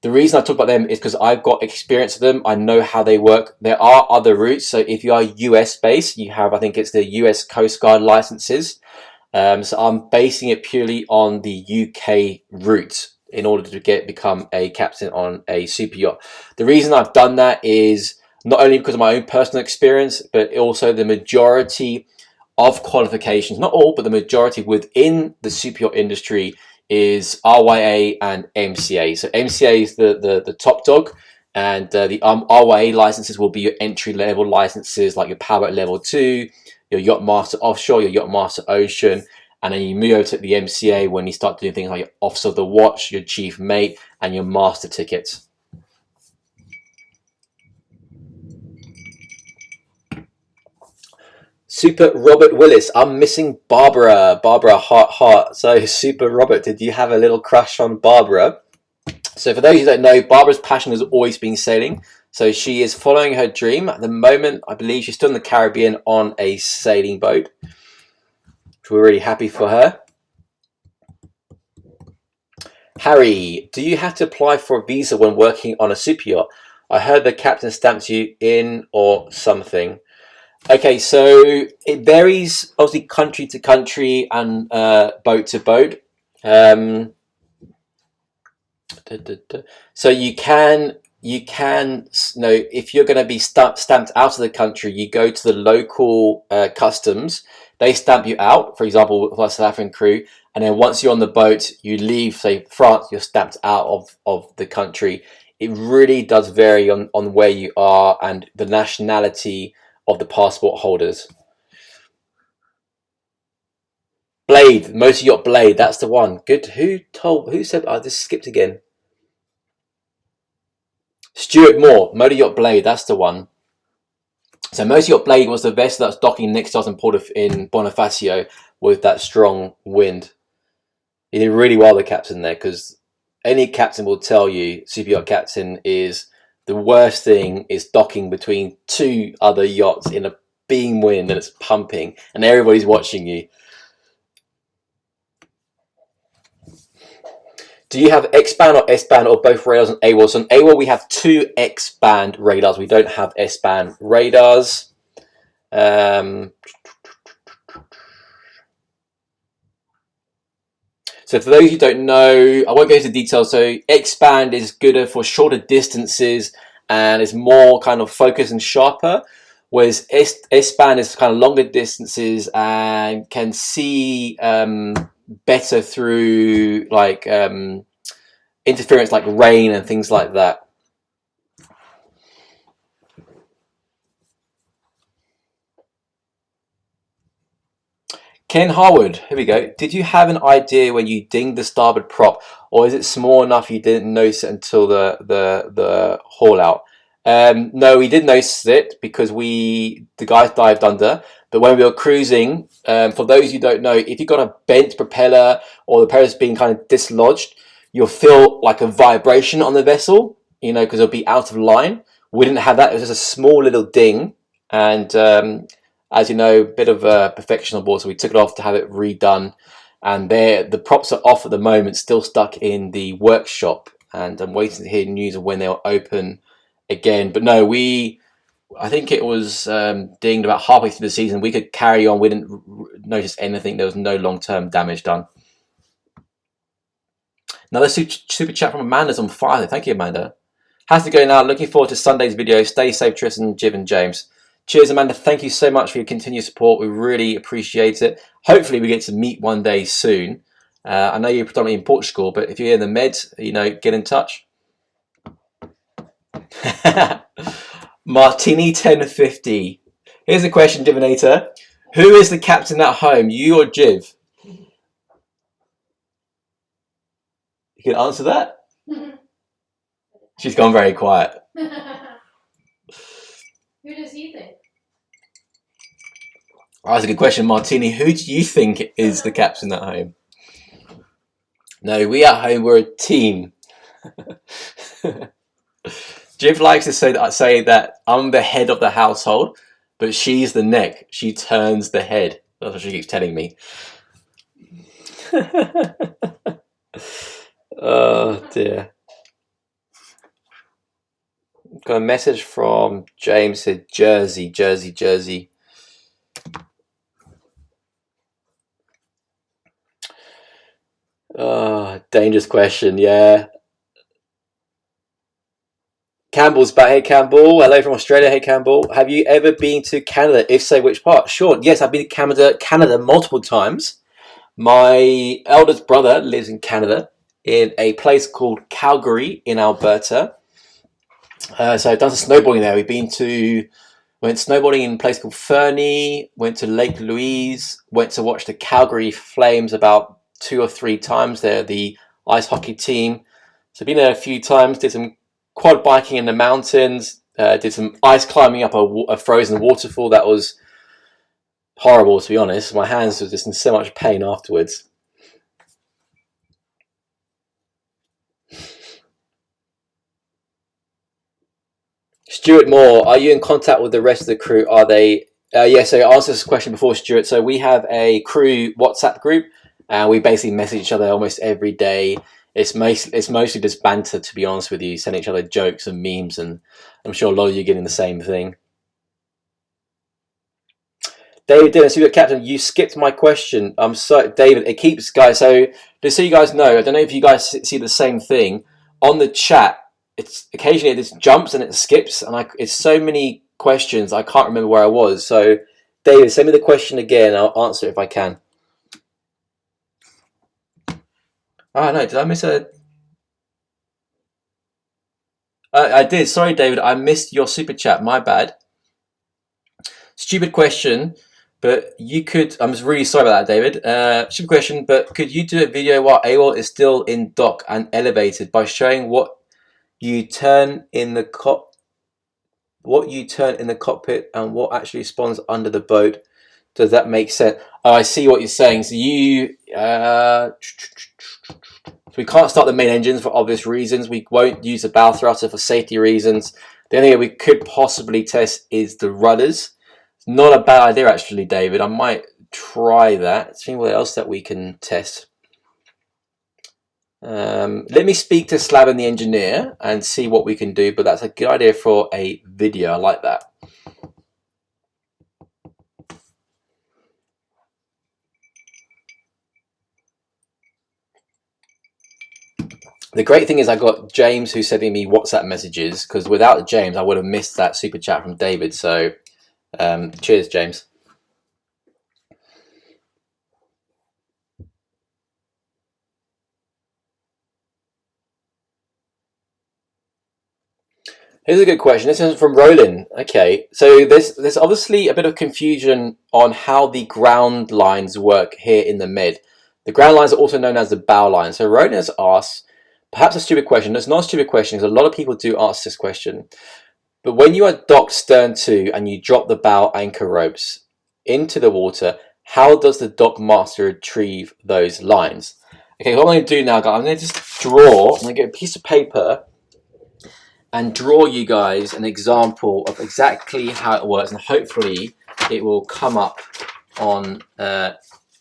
The reason I talk about them is because I've got experience with them. I know how they work. There are other routes. So if you are US based, you have, I think it's the US Coast Guard licenses. So I'm basing it purely on the UK route in order to become a captain on a super yacht. The reason I've done that is not only because of my own personal experience, but also the majority of qualifications, not all, but the majority within the super yacht industry is RYA and MCA. So MCA is the top dog, and the RYA licenses will be your entry level licenses, like your powerboat level 2, your yacht master offshore, your yacht master ocean, and then you move over to the MCA when you start doing things like your officer of the watch, your chief mate, and your master tickets. Super Robert Willis. I'm missing Barbara. Barbara, heart. So Super Robert, did you have a little crush on Barbara? So for those who don't know, Barbara's passion has always been sailing. So she is following her dream. At the moment, I believe she's still in the Caribbean on a sailing boat. We're really happy for her. Harry, do you have to apply for a visa when working on a super yacht? I heard the captain stamps you in or something. Okay, so it varies obviously country to country and boat to boat. So you can if you're going to be stamped out of the country, you go to the local customs. They stamp you out, for example, with our South African crew, and then once you're on the boat, you leave, say France, you're stamped out of the country. It really does vary on where you are and the nationality of the passport holders. Blade, Motor Yacht Blade, that's the one. Good. Who said? I just skipped again. Stuart Moore, Motor Yacht Blade, that's the one. So Motor Yacht Blade was the vessel that was docking next to us in Bonifacio with that strong wind. He did really well, the captain there, because any captain will tell you, super yacht captain, is the worst thing is docking between two other yachts in a beam wind and it's pumping and everybody's watching you. Do you have X-band or S-band or both radars on AWOL? So on AWOL we have 2 X-band radars. We don't have S-band radars. So for those who don't know, I won't go into details. So X-band is good for shorter distances and is more kind of focused and sharper, whereas S-band is kind of longer distances and can see better through like interference like rain and things like that. Ken Harwood, here we go. Did you have an idea when you dinged the starboard prop, or is it small enough you didn't notice it until the haul out? No, we did notice it because the guys dived under. But when we were cruising, for those who don't know, if you've got a bent propeller or the propeller's being kind of dislodged, you'll feel like a vibration on the vessel, because it'll be out of line. We didn't have that. It was just a small little ding, and as you know, a bit of perfection on board, so we took it off to have it redone. And the props are off at the moment, still stuck in the workshop, and I'm waiting to hear news of when they'll open again. But no, I think it was dinged about halfway through the season. We could carry on. We didn't notice anything. There was no long-term damage done. Another super chat from Amanda's on fire. Thank you, Amanda. Has to go now. Looking forward to Sunday's video. Stay safe, Tristan, Jiv, and James. Cheers, Amanda. Thank you so much for your continued support. We really appreciate it. Hopefully, we get to meet one day soon. I know you're predominantly in Portugal, but if you're in the Med, get in touch. Martini 1050. Here's a question, Divinator. Who is the captain at home, you or Jiv? You can answer that? She's gone very quiet. Who does he think? Oh, that's a good question, Martini. Who do you think is the captain at home? No, we at home, we're a team. Jiv likes to say that I'm the head of the household, but she's the neck. She turns the head. That's what she keeps telling me. Oh dear. Got a message from James, said Jersey, Jersey, Jersey. Oh, dangerous question, yeah. Campbell's back. Hey Campbell, hello from Australia. Hey Campbell, have you ever been to Canada? If so, which part? Sure, yes, I've been to Canada multiple times. My eldest brother lives in Canada in a place called Calgary in Alberta. So I've done some snowboarding there. Went snowboarding in a place called Fernie, went to Lake Louise, went to watch the Calgary Flames about 2 or 3 times. They're the ice hockey team. So been there a few times, did some quad biking in the mountains, did some ice climbing up a frozen waterfall. That was horrible, to be honest. My hands were just in so much pain afterwards. Stuart Moore, are you in contact with the rest of the crew? Are they? Yeah, so I answered this question before, Stuart. So we have a crew WhatsApp group, and we basically message each other almost every day. It's mostly just banter, to be honest with you, sending each other jokes and memes, and I'm sure a lot of you are getting the same thing. David Dillon, Super Captain, you skipped my question. I'm sorry, David. It keeps, guys. So just so you guys know, I don't know if you guys see the same thing on the chat. It's occasionally it just jumps and it skips, and it's so many questions I can't remember where I was. So, David, send me the question again. I'll answer it if I can. Oh no, did I miss a? I did. Sorry, David. I missed your super chat. My bad. Stupid question, but you could. I'm really sorry about that, David. Stupid question, but could you do a video while AWOL is still in dock and elevated by showing what you turn in the cockpit and what actually spawns under the boat? Does that make sense? Oh, I see what you're saying. So so we can't start the main engines for obvious reasons. We won't use the bow thruster for safety reasons. The only thing we could possibly test is the rudders. It's not a bad idea, actually, David. I might try that. See what else that we can test. Let me speak to Slaven the engineer and see what we can do, but that's a good idea for a video. I like that. The great thing is I got James who's sending me WhatsApp messages, because without James I would have missed that super chat from David. So cheers, James. Here's a good question. This is from Roland. Okay, so there's obviously a bit of confusion on how the ground lines work here in the Med. The ground lines are also known as the bow line. So Roland has asked, perhaps a stupid question. It's not a stupid question because a lot of people do ask this question. But when you are docked stern to and you drop the bow anchor ropes into the water, how does the dock master retrieve those lines? Okay, what I'm going to do now, guys, I'm going to just draw. I'm going to get a piece of paper and draw you guys an example of exactly how it works, and hopefully it will come up on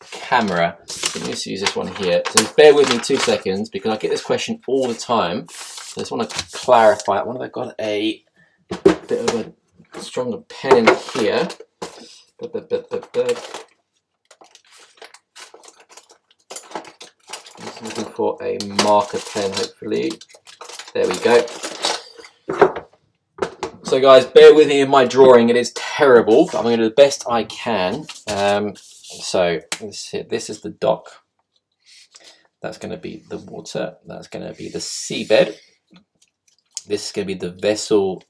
camera. Let me just use this one here. So just bear with me 2 seconds because I get this question all the time. So I just want to clarify it. What have I got? A bit of a stronger pen in here. I'm just looking for a marker pen, hopefully. There we go. So guys, bear with me in my drawing. It is terrible, but I'm going to do the best I can. So this is the dock. That's going to be the water. That's going to be the seabed. This is going to be the vessel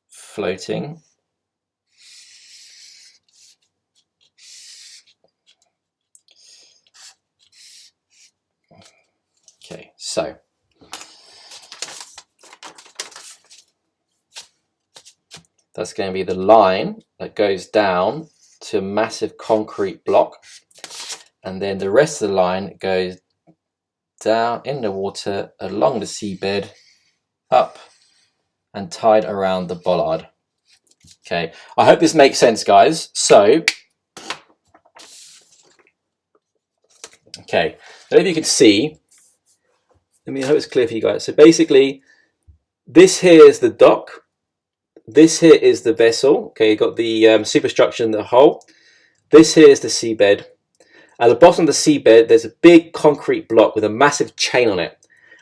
floating. Okay, so that's going to be the line that goes down to a massive concrete block, and then the rest of the line goes down in the water along the seabed up and tied around the bollard. Okay, I hope this makes sense, guys. So, okay, I don't know if you can see. I hope it's clear for you guys. So basically, this here is the dock. This here is the vessel. Okay, you've got the superstructure in the hull. This here is the seabed. At the bottom of the seabed, there's a big concrete block with a massive chain on it.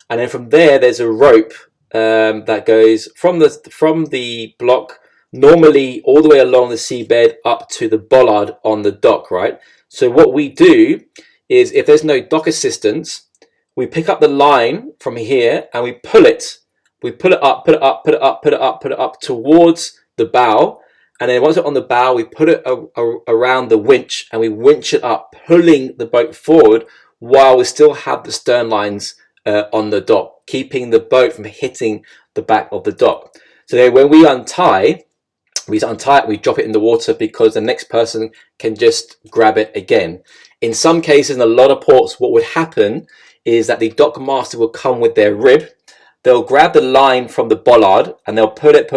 And then from there, there's a rope that goes from the block, normally all the way along the seabed up to the bollard on the dock, right? So what we do is, if there's no dock assistance, we pick up the line from here and we pull it. We pull it up, put it up, put it up, put it up, put it up towards the bow. And then once it's on the bow, we put it around the winch and we winch it up, pulling the boat forward while we still have the stern lines on the dock, keeping the boat from hitting the back of the dock. So then when we untie it, we drop it in the water because the next person can just grab it again. In some cases, in a lot of ports, what would happen is that the dock master will come with their rib. They'll grab the line from the bollard and they'll put it.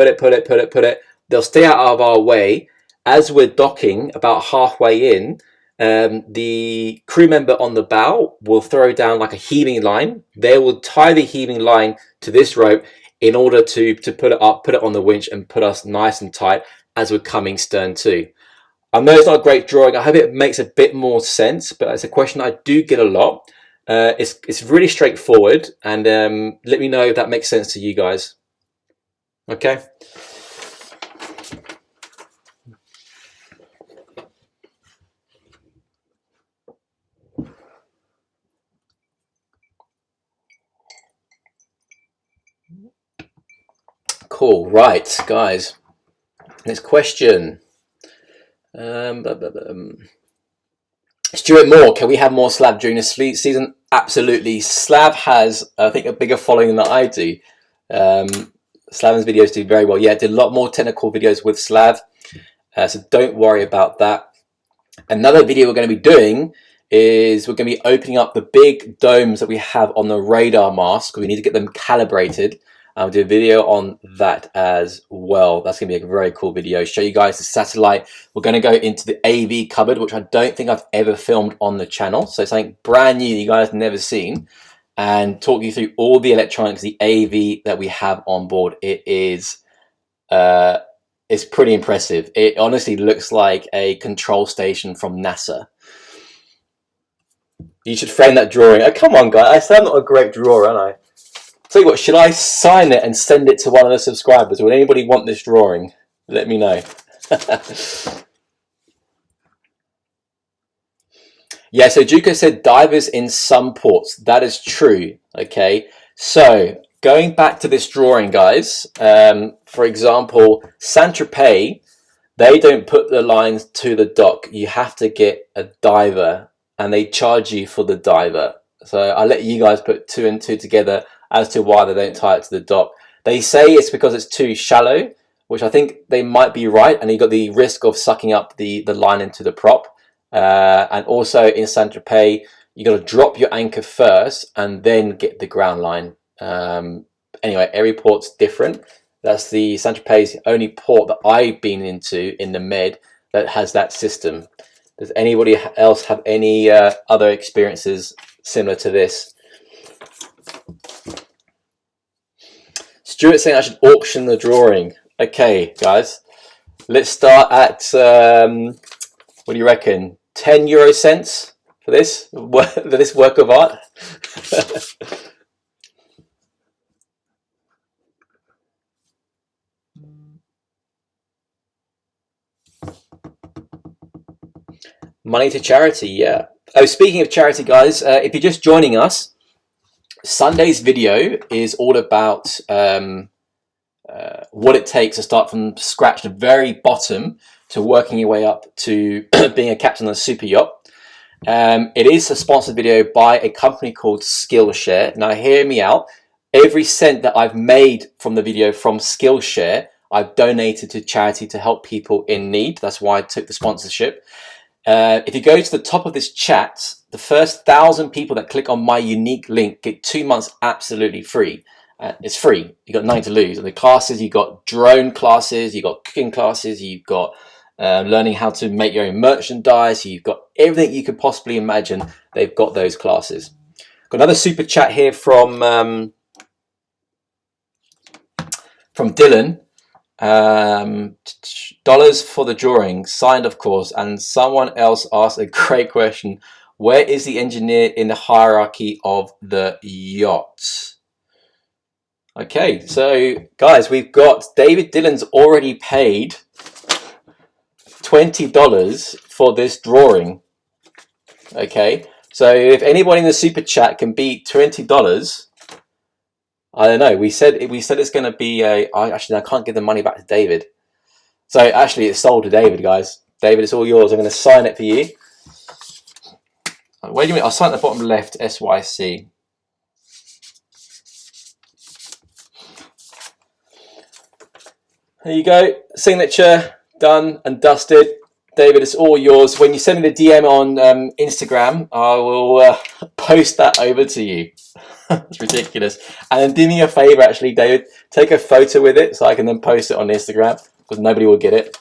They'll stay out of our way. As we're docking, about halfway in, the crew member on the bow will throw down like a heaving line. They will tie the heaving line to this rope in order to put it up, put it on the winch and put us nice and tight as we're coming stern to. I know it's not a great drawing. I hope it makes a bit more sense, but it's a question I do get a lot. It's really straightforward, and let me know if that makes sense to you guys. Okay. Cool. Right, guys. Next question. Stuart Moore, can we have more Slav during the season? Absolutely. Slav has, I think, a bigger following than I do. Slavin's videos do very well. Yeah, I did a lot more technical videos with Slav, so don't worry about that. Another video we're going to be doing is we're going to be opening up the big domes that we have on the radar mast. We need to get them calibrated. I'll do a video on that as well. That's going to be a very cool video. Show you guys the satellite. We're going to go into the AV cupboard, which I don't think I've ever filmed on the channel. So something brand new that you guys have never seen. And talk you through all the electronics, the AV that we have on board. It is it's pretty impressive. It honestly looks like a control station from NASA. You should frame that drawing. Oh, come on, guys. I said I'm not a great drawer, am I? Tell you what, should I sign it and send it to one of the subscribers? Would anybody want this drawing? Let me know. Yeah, so Juko said divers in some ports. That is true. Okay, so going back to this drawing, guys. For example, Saint-Tropez, they don't put the lines to the dock. You have to get a diver, and they charge you for the diver. So I'll let you guys put two and two together as to why they don't tie it to the dock. They say it's because it's too shallow, which I think they might be right, and you got the risk of sucking up the line into the prop. And also in Saint-Tropez, you got to drop your anchor first and then get the ground line. Anyway, every port's different. That's the Saint-Tropez, the only port that I've been into in the Med that has that system. Does anybody else have any other experiences similar to this? Stuart's saying I should auction the drawing. Okay, guys, let's start at what do you reckon? 10 euro cents for this work of art. Money to charity, yeah. Oh, speaking of charity, guys, if you're just joining us, Sunday's video is all about what it takes to start from scratch, the very bottom, to working your way up to being a captain on a super yacht. It is a sponsored video by a company called Skillshare. Now, hear me out. Every cent that I've made from the video from Skillshare, I've donated to charity to help people in need. That's why I took the sponsorship. If you go to the top of this chat, the first 1,000 people that click on my unique link get 2 months absolutely free. It's free. You got nothing to lose. And the classes, you got drone classes, you got cooking classes, you've got learning how to make your own merchandise. You've got everything you could possibly imagine. They've got those classes. Got another super chat here from Dylan. Dollars for the drawing, signed of course. And someone else asked a great question: where is the engineer in the hierarchy of the yacht? Okay, so guys, we've got David Dillon's already paid $20 for this drawing. Okay, so if anybody in the super chat can beat $20, I don't know. We said it's going to be actually, I can't give the money back to David. So actually, it's sold to David, guys. David, it's all yours. I'm going to sign it for you. Wait a minute. I'll sign at the bottom left. SYC. There you go. Signature done and dusted. David, it's all yours. When you send me the DM on Instagram, I will post that over to you. It's ridiculous. And then do me a favor, actually, David. Take a photo with it so I can then post it on Instagram, because nobody will get it.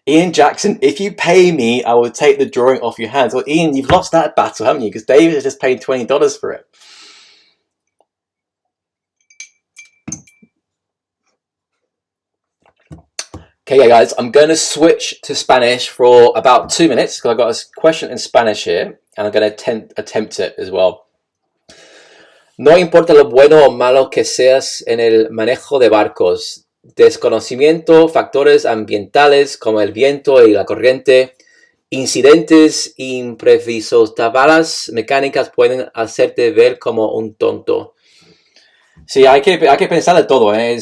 Ian Jackson, if you pay me, I will take the drawing off your hands. Well, Ian, you've lost that battle, haven't you? Because David has just paid $20 for it. Okay, guys, I'm going to switch to Spanish for about 2 minutes because I've got a question in Spanish here, and I'm going to attempt it as well. No importa lo bueno o malo que seas en el manejo de barcos, desconocimiento, factores ambientales como el viento y la corriente, incidentes imprevistos, tablas mecánicas pueden hacerte ver como un tonto. Sí, hay que pensar de todo, ¿eh?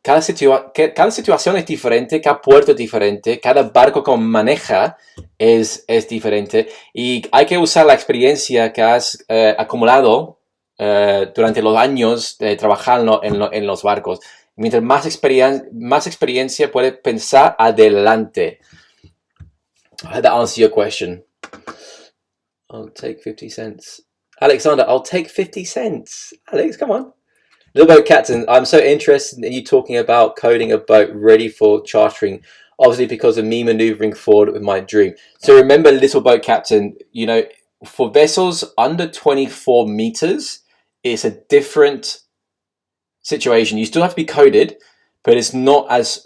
Cada situación es diferente, cada puerto es diferente, cada barco que maneja es diferente, y hay que usar la experiencia que has acumulado durante los años trabajando en los barcos. Mientras más experiencia puedes pensar adelante. I had to answer your question. I'll take 50 cents. Alexander, I'll take 50 cents. Alex, come on. Little Boat Captain, I'm so interested in you talking about coding a boat ready for chartering, obviously because of me maneuvering forward with my dream. So remember, Little Boat Captain, you know, for vessels under 24 meters, it's a different situation. You still have to be coded, but it's not as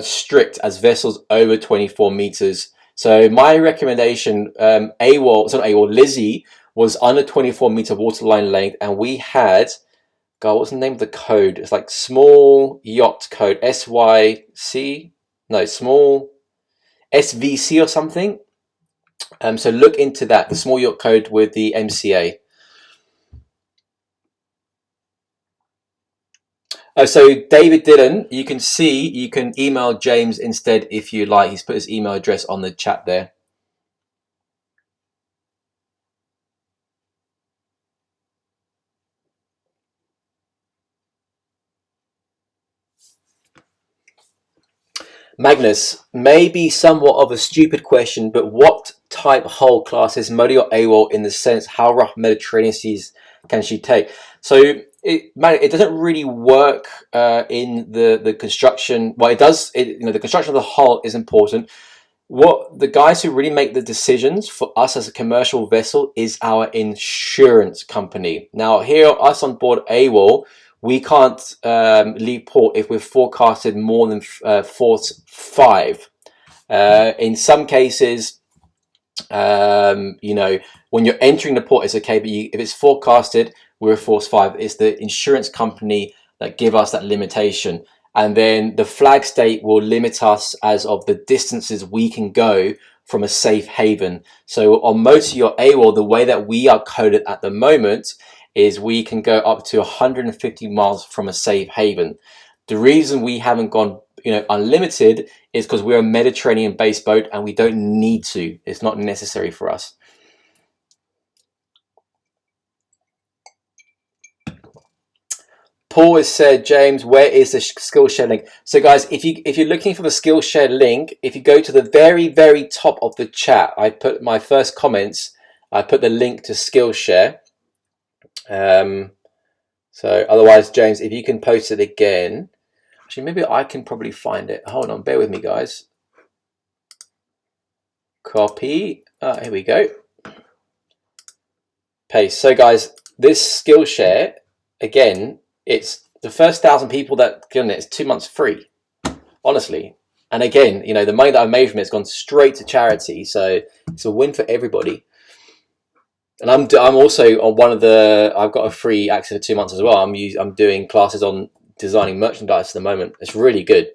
strict as vessels over 24 meters. So my recommendation, Lizzie was under 24 meter waterline length, and we had, God, what's the name of the code? It's like small yacht code, SYC, no, small SVC or something. So look into that, the small yacht code with the MCA. So David Dillon, you can see, you can email James instead if you like. He's put his email address on the chat there. Magnus, maybe somewhat of a stupid question, but what type hull class is Motor Yacht AWOL in the sense how rough Mediterranean seas can she take? So it doesn't really work in the construction. Well, it does. The construction of the hull is important. What the guys who really make the decisions for us as a commercial vessel is our insurance company. Now, here, us on board AWOL, we can't leave port if we're forecasted more than force 5. In some cases, when you're entering the port, it's okay, but if it's forecasted, we're force 5. It's the insurance company that give us that limitation. And then the flag state will limit us as of the distances we can go from a safe haven. So on Motor Yacht AWOL, the way that we are coded at the moment is we can go up to 150 miles from a safe haven. The reason we haven't gone unlimited is because we're a Mediterranean based boat and we don't need to. It's not necessary for us. Paul has said, James, where is the Skillshare link? So guys, if you're looking for the Skillshare link, if you go to the very top of the chat, I put my first comments. I put the link to Skillshare. So otherwise, James, if you can post it again, actually maybe I can probably find it. Hold on, bear with me, guys. Copy. Here we go. Paste. So guys, this Skillshare, again, it's the first 1,000 people that get it. It's 2 months free, honestly. And again, you know, the money that I made from it has gone straight to charity, so it's a win for everybody. And I'm also on one of the. I've got a free access for 2 months as well. I'm doing classes on designing merchandise at the moment. It's really good.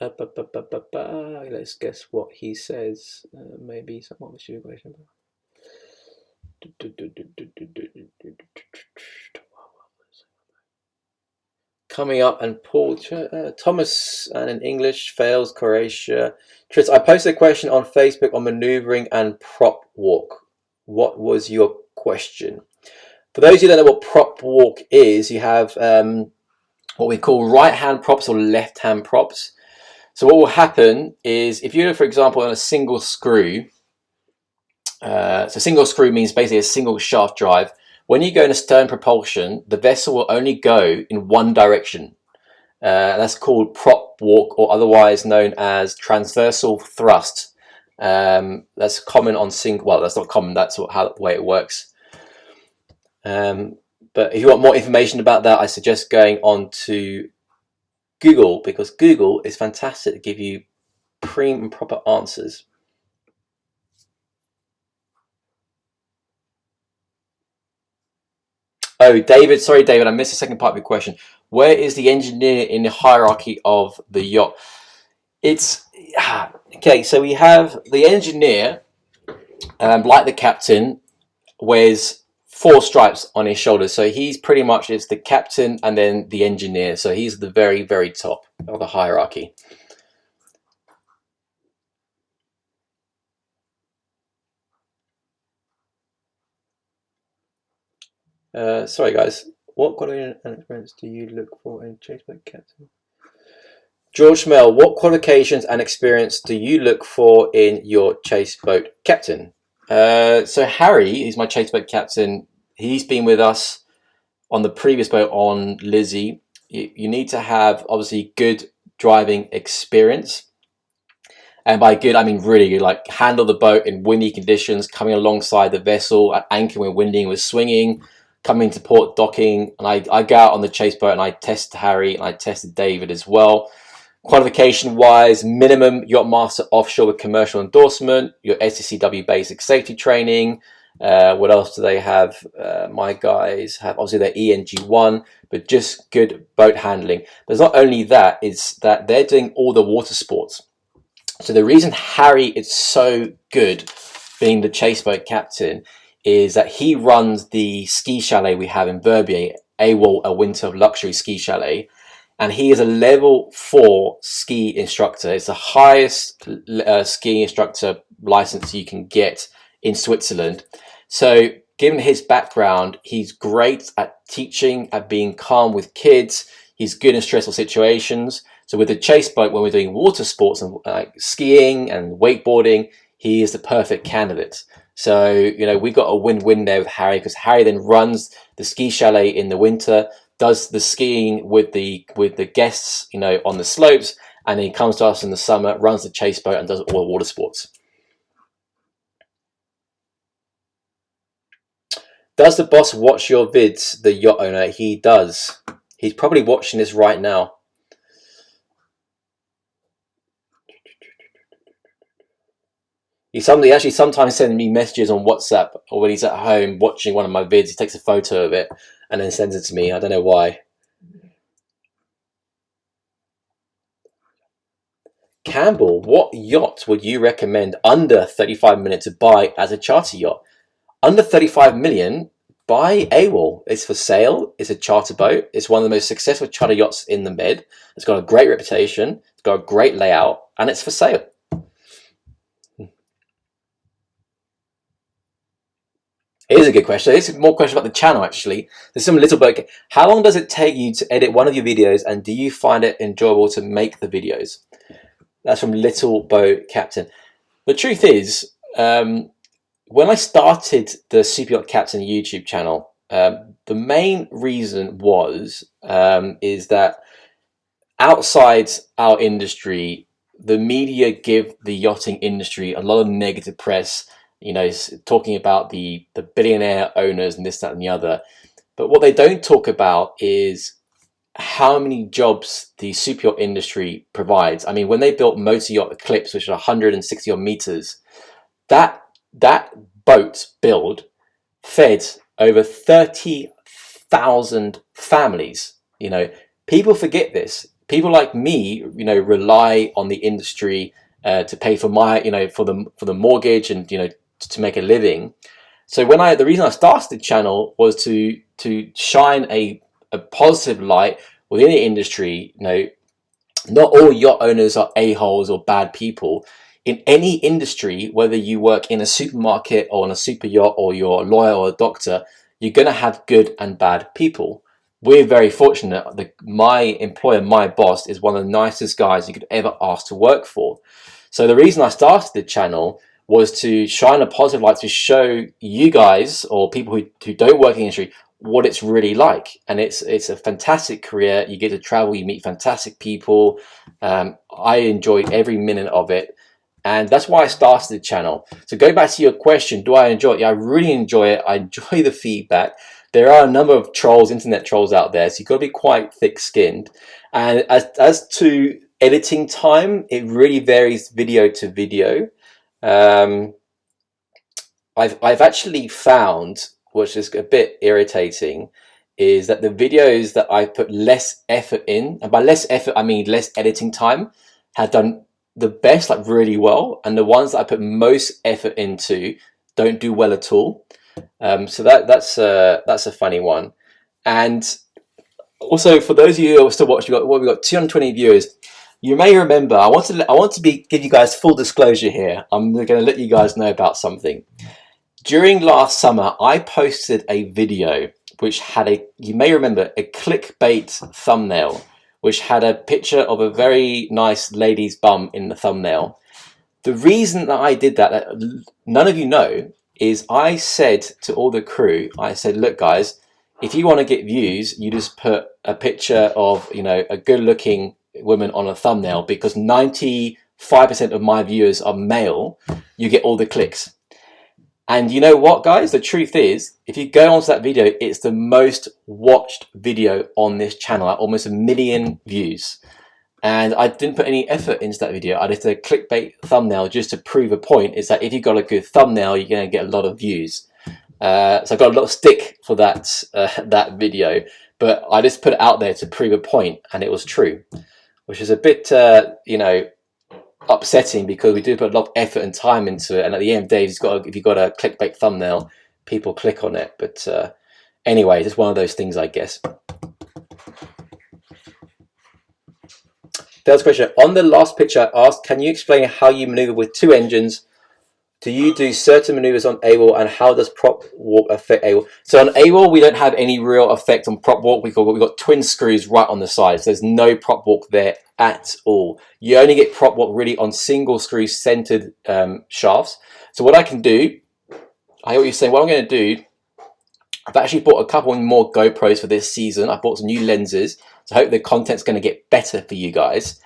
Let's guess what he says. Maybe someone was your question. Coming up, and Paul Thomas and in English fails Croatia. Tris, I posted a question on Facebook on maneuvering and prop walk. What was your question? For those of you that know what prop walk is, you have what we call right-hand props or left-hand props. So what will happen is if you're, for example, on a single screw, so single screw means basically a single shaft drive. When you go in a stern propulsion, the vessel will only go in one direction. That's called prop walk, or otherwise known as transversal thrust. That's common on single. Well, that's not common. That's the way it works. But if you want more information about that, I suggest going on to Google, because Google is fantastic to give you prim and proper answers. Oh, David, sorry, David, I missed the second part of your question. Where is the engineer in the hierarchy of the yacht? It's okay. So we have the engineer, like the captain, wears 4 stripes on his shoulders. So he's pretty much, it's the captain and then the engineer. So he's the very top of the hierarchy. Sorry, guys. What qualification and experience do you look for in chaseboat captain? George Mel, what qualifications and experience do you look for in your chaseboat captain? So Harry is my chaseboat captain. He's been with us on the previous boat on Lizzie. You need to have obviously good driving experience. And by good, I mean really good, like handle the boat in windy conditions, coming alongside the vessel at anchor when winding was swinging, coming to port docking. And I go out on the chase boat and I test Harry and I tested David as well. Qualification wise, minimum Yacht Master Offshore with commercial endorsement, your SCCW basic safety training. What else do they have? My guys have obviously their ENG1, but just good boat handling. But not only that, it's that they're doing all the water sports. So the reason Harry is so good being the chaseboat captain is that he runs the ski chalet we have in Verbier, AWOL, a winter luxury ski chalet. And he is a level 4 ski instructor. It's the highest ski instructor license you can get in Switzerland. So given his background, he's great at teaching, at being calm with kids. He's good in stressful situations. So with the chase boat, when we're doing water sports and skiing and wakeboarding, he is the perfect candidate. So, you know, we got a win-win there with Harry, because Harry then runs the ski chalet in the winter, does the skiing with the guests, you know, on the slopes, and then he comes to us in the summer, runs the chase boat and does all the water sports. Does the boss watch your vids, the yacht owner? He does. He's probably watching this right now. He actually sometimes sends me messages on WhatsApp, or when he's at home watching one of my vids, he takes a photo of it and then sends it to me. I don't know why. Campbell, what yacht would you recommend under 35 million to buy as a charter yacht? Under 35 million, buy AWOL. It's for sale. It's a charter boat. It's one of the most successful charter yachts in the Med. It's got a great reputation. It's got a great layout, and it's for sale. It is a good question. It's more question about the channel actually. There's some little bit. How long does it take you to edit one of your videos, and do you find it enjoyable to make the videos? That's from Little Boat Captain. The truth is, when I started the Super Yacht Captain YouTube channel, the main reason was is that outside our industry, the media give the yachting industry a lot of negative press. You know, talking about the billionaire owners and this, that, and the other. But what they don't talk about is how many jobs the super yacht industry provides. I mean, when they built Motor Yacht Eclipse, which is 160 odd meters, that boat build fed over 30,000 families. You know, people forget this. People like me, you know, rely on the industry to pay for my, you know, for the mortgage and, you know, to make a living. So the reason I started the channel was to shine a positive light within the industry. You know, not all yacht owners are a-holes or bad people. In any industry, whether you work in a supermarket or on a super yacht, or you're a lawyer or a doctor, you're going to have good and bad people. We're very fortunate that my employer, my boss, is one of the nicest guys you could ever ask to work for. So the reason I started the channel was to shine a positive light, to show you guys or people who don't work in the industry what it's really like. And it's a fantastic career. You get to travel, you meet fantastic people. I enjoyed every minute of it. And that's why I started the channel. So go back to your question, do I enjoy it? Yeah, I really enjoy it. I enjoy the feedback. There are a number of trolls, internet trolls out there, so you've got to be quite thick-skinned. And as to editing time, it really varies video to video. I've actually found, which is a bit irritating, is that the videos that I put less effort in, and by less effort I mean less editing time, have done the best, like really well, and the ones that I put most effort into don't do well at all. So that's a funny one. And also, for those of you who are still watching, we've got 220 viewers. You may remember, I want to give you guys full disclosure here. I'm going to let you guys know about something. During last summer, I posted a video which had you may remember, a clickbait thumbnail, which had a picture of a very nice lady's bum in the thumbnail. The reason that I did that none of you know, is I said to all the crew, I said, look guys, if you want to get views, you just put a picture of, you know, a good looking woman on a thumbnail, because 95% of my viewers are male. You get all the clicks. And you know what, guys? The truth is, if you go onto that video, it's the most watched video on this channel, at almost 1 million views. And I didn't put any effort into that video. I did a clickbait thumbnail just to prove a point, is that if you've got a good thumbnail, you're going to get a lot of views. So I got a lot of stick for that that video, but I just put it out there to prove a point, and it was true, which is a bit, you know, upsetting, because we do put a lot of effort and time into it, and at the end of the day, if you've got a clickbait thumbnail, people click on it. But anyway, it's one of those things, I guess. First question, on the last picture I asked, can you explain how you maneuver with 2 engines? Do you do certain maneuvers on AWOL, and how does prop walk affect AWOL? So on AWOL, we don't have any real effect on prop walk. We've got twin screws right on the sides. There's no prop walk there at all. You only get prop walk really on single screw centered shafts. So what I can do, I hear what you're saying. What I'm going to do, I've actually bought a couple more GoPros for this season. I bought some new lenses, so I hope the content's going to get better for you guys.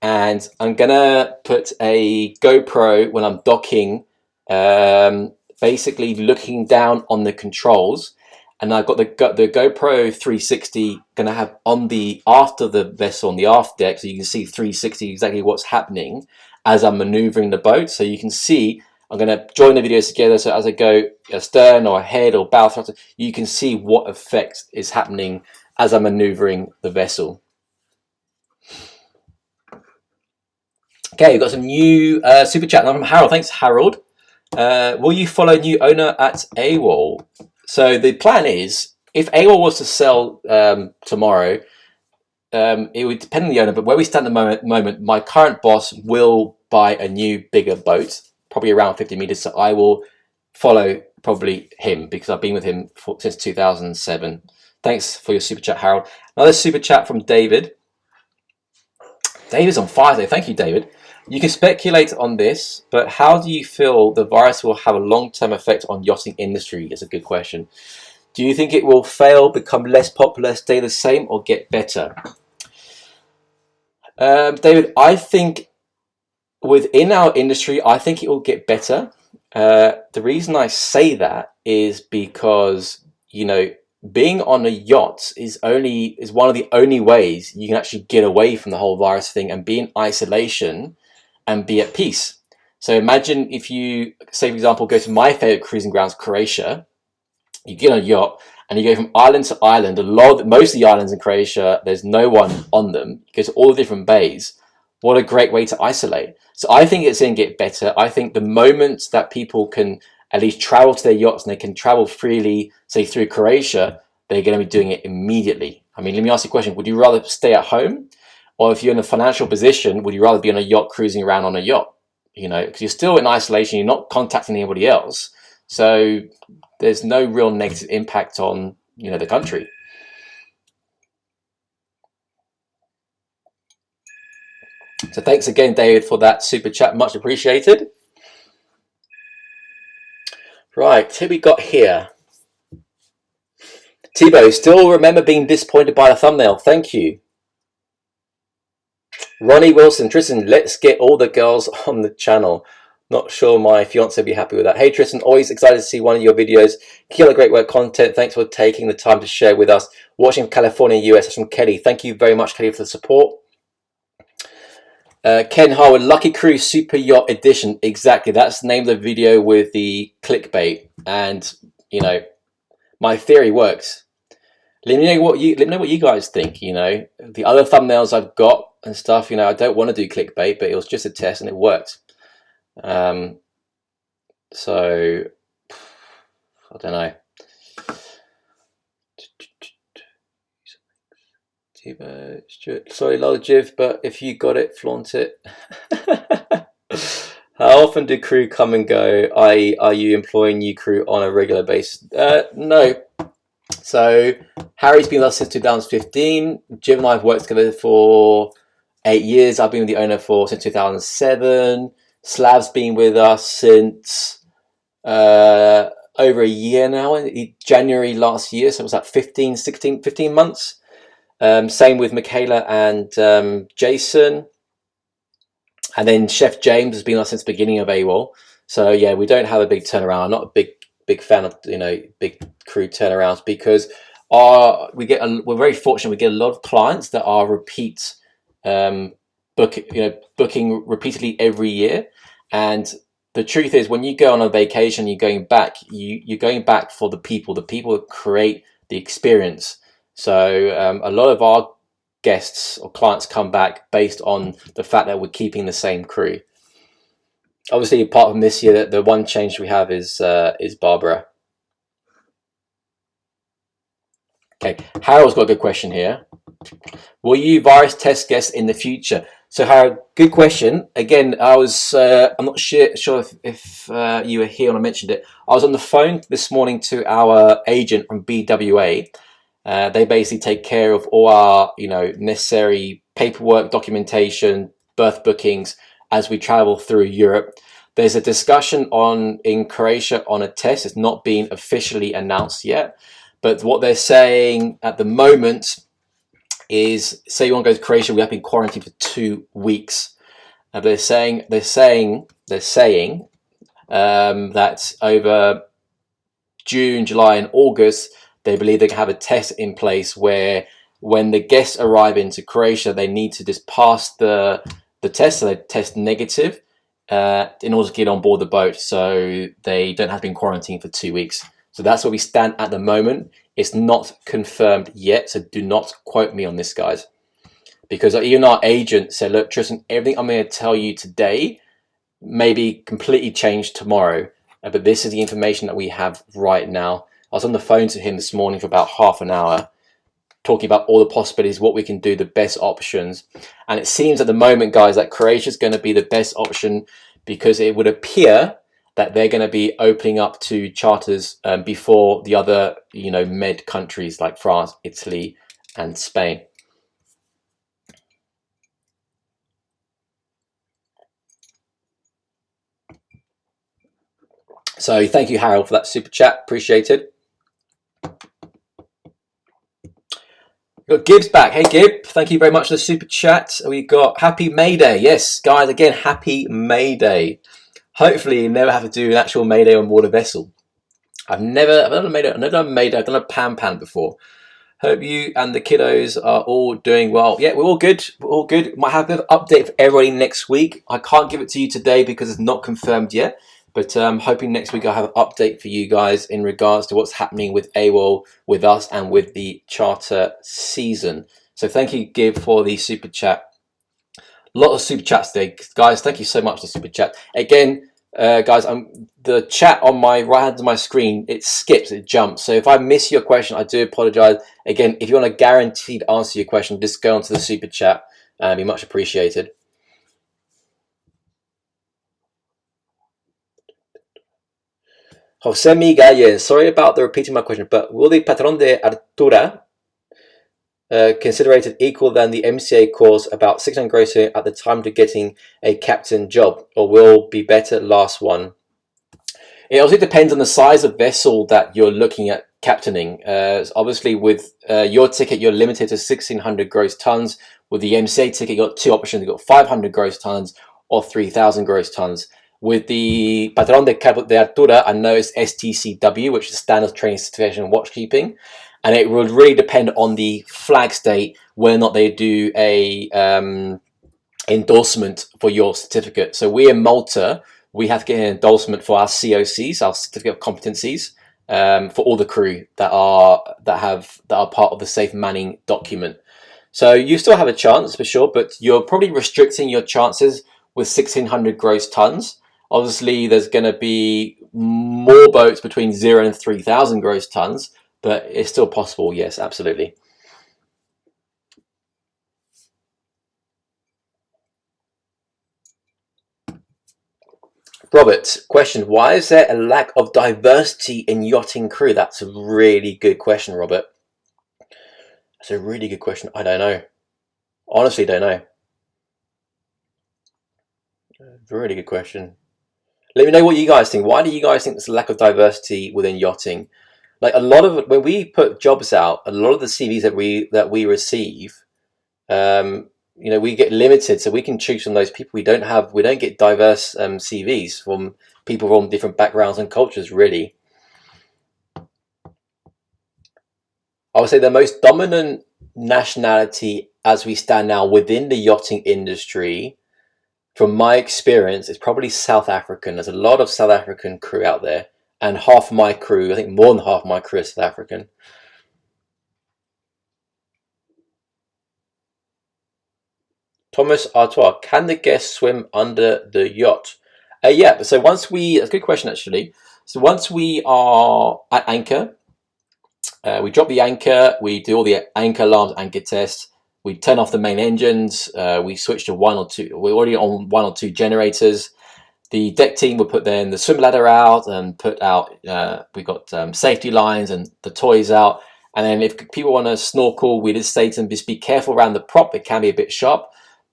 And I'm going to put a GoPro when I'm docking, basically looking down on the controls, and I've got the GoPro 360 going to have on the aft of the vessel, on the aft deck, so you can see 360 exactly what's happening as I'm maneuvering the boat. So you can see, I'm going to join the videos together, so as I go astern or ahead or bow throttle, you can see what effect is happening as I'm maneuvering the vessel. Okay, we've got some new super chat from Harold. Thanks, Harold. Will you follow new owner at AWOL? So the plan is, if AWOL was to sell tomorrow, it would depend on the owner, but where we stand at the moment, my current boss will buy a new, bigger boat, probably around 50 meters, so I will follow probably him, because I've been with him since 2007. Thanks for your super chat, Harold. Another super chat from David. David's on fire today. Thank you, David. You can speculate on this, but how do you feel the virus will have a long-term effect on yachting industry? It's a good question. Do you think it will fail, become less popular, stay the same, or get better? David, I think within our industry, I think it will get better. The reason I say that is because, you know, being on a yacht is one of the only ways you can actually get away from the whole virus thing and be in isolation and be at peace. So imagine if you, say for example, go to my favorite cruising grounds, Croatia. You get on a yacht and you go from island to island. Most of the islands in Croatia, there's no one on them. You go to all the different bays. What a great way to isolate. So I think it's going to get better. I think the moment that people can at least travel to their yachts and they can travel freely, say through Croatia, they're going to be doing it immediately. I mean, let me ask you a question. Would you rather stay at home? Or if you're in a financial position, would you rather be on a yacht cruising around on a yacht? You know, because you're still in isolation, you're not contacting anybody else. So there's no real negative impact on, you know, the country. So thanks again, David, for that super chat. Much appreciated. Right, who we got here? Thibaut, still remember being disappointed by the thumbnail. Thank you. Ronnie Wilson, Tristan, let's get all the girls on the channel. Not sure my fiance will be happy with that. Hey Tristan, always excited to see one of your videos. Keep up the great work content. Thanks for taking the time to share with us. Watching from California, US. That's from Kelly. Thank you very much, Kelly, for the support. Ken Harwood, Lucky Cruise Super Yacht Edition. Exactly, that's the name of the video with the clickbait. And, you know, my theory works. Let me know what you guys think. You know, the other thumbnails I've got and stuff, you know, I don't want to do clickbait, but it was just a test and it worked. So I don't know. Sorry, Logiv, but if you got it, flaunt it. How often do crew come and go? Are you employing new crew on a regular basis? No. So Harry's been with us since 2015. Jim and I have worked together for 8 years. I've been with the owner since 2007. Slav's been with us since over a year now. In January last year, so it was like 15 months. Same with Michaela and Jason. And then Chef James has been with us since the beginning of AWOL. So yeah, we don't have a big turnaround. I'm not a big fan of, you know, big crew turnarounds, because we're very fortunate. We get a lot of clients that are repeat booking repeatedly every year. And the truth is, when you go on a vacation, you're going back for the people that create the experience. So a lot of our guests or clients come back based on the fact that we're keeping the same crew. Obviously, apart from this year, the one change we have is Barbara. Okay, Harold's got a good question here. Will you virus test guests in the future? So Harold, good question. Again, I'm not sure if you were here when I mentioned it. I was on the phone this morning to our agent from BWA. They basically take care of all our, you know, necessary paperwork, documentation, berth bookings as we travel through Europe. There's a discussion in Croatia on a test. It's not been officially announced yet, but what they're saying at the moment is, say you want to go to Croatia, we have been quarantined for 2 weeks. They're saying that over June, July, and August, they believe they can have a test in place where when the guests arrive into Croatia, they need to just pass the test, so they test negative in order to get on board the boat, so they don't have to be in quarantine for 2 weeks. So that's where we stand at the moment. It's not confirmed yet, so do not quote me on this, guys. Because even our agent said, look, Tristan, everything I'm going to tell you today may be completely changed tomorrow, but this is the information that we have right now. I was on the phone to him this morning for about half an hour, talking about all the possibilities, what we can do, the best options. And it seems at the moment, guys, that Croatia is going to be the best option, because it would appear that they're going to be opening up to charters before the other, Med countries like France, Italy, and Spain. So thank you, Harold, for that super chat. Appreciated. We've got Gibbs back. Hey, Gib, thank you very much for the super chat. We got Happy May Day. Yes, guys, again, Happy May Day. Hopefully, you never have to do an actual May Day on board a vessel. I've never done a May Day. I've done a pan before. Hope you and the kiddos are all doing well. Yeah, we're all good. We're all good. Might have an update for everybody next week. I can't give it to you today because it's not confirmed yet. But hoping next week I'll have an update for you guys in regards to what's happening with AWOL, with us, and with the charter season. So thank you, Gib, for the super chat. A lot of super chats today, guys. Thank you so much for the super chat. Again, guys, the chat on my right hand of my screen, it skips, it jumps. So if I miss your question, I do apologize. Again, if you want a guaranteed answer to your question, just go onto the super chat. It'd be much appreciated. Jose Miguel, sorry about the repeating my question, but will the Patron de Altura considered equal than the MCA course about 600 gross at the time to getting a captain job, or will be better last one? It also depends on the size of vessel that you're looking at captaining. Obviously, with your ticket, you're limited to 1,600 gross tons. With the MCA ticket, you've got two options. You've got 500 gross tons or 3,000 gross tons. With the Patron de Altura, I know it's STCW, which is Standard Training Certification and Watchkeeping. And it would really depend on the flag state whether or not they do a endorsement for your certificate. So we in Malta, we have to get an endorsement for our COCs, our certificate of competencies, for all the crew that are part of the safe manning document. So you still have a chance for sure, but you're probably restricting your chances with 1,600 gross tons. Obviously, there's going to be more boats between 0 and 3,000 gross tons, but it's still possible. Yes, absolutely. Robert, question, why is there a lack of diversity in yachting crew? That's a really good question, Robert. That's a really good question. I don't know. Honestly, don't know. Really good question. Let me know what you guys think. Why do you guys think there's a lack of diversity within yachting? Like when we put jobs out, a lot of the CVs that we receive, we get limited, so we can choose from those people. We don't get diverse CVs from people from different backgrounds and cultures. Really, I would say the most dominant nationality as we stand now within the yachting industry, from my experience, is probably South African. There's a lot of South African crew out there, and half my crew, I think more than half my crew, is South African. Thomas Artois, can the guests swim under the yacht? Yeah, so that's a good question actually. So once we are at anchor, we drop the anchor, we do all the anchor alarms, anchor tests, we turn off the main engines, we switch to one or two, we're already on one or two generators. The deck team will put then the swim ladder out and put out, we've got safety lines and the toys out. And then if people want to snorkel, we just say to them, just be careful around the prop, it can be a bit sharp.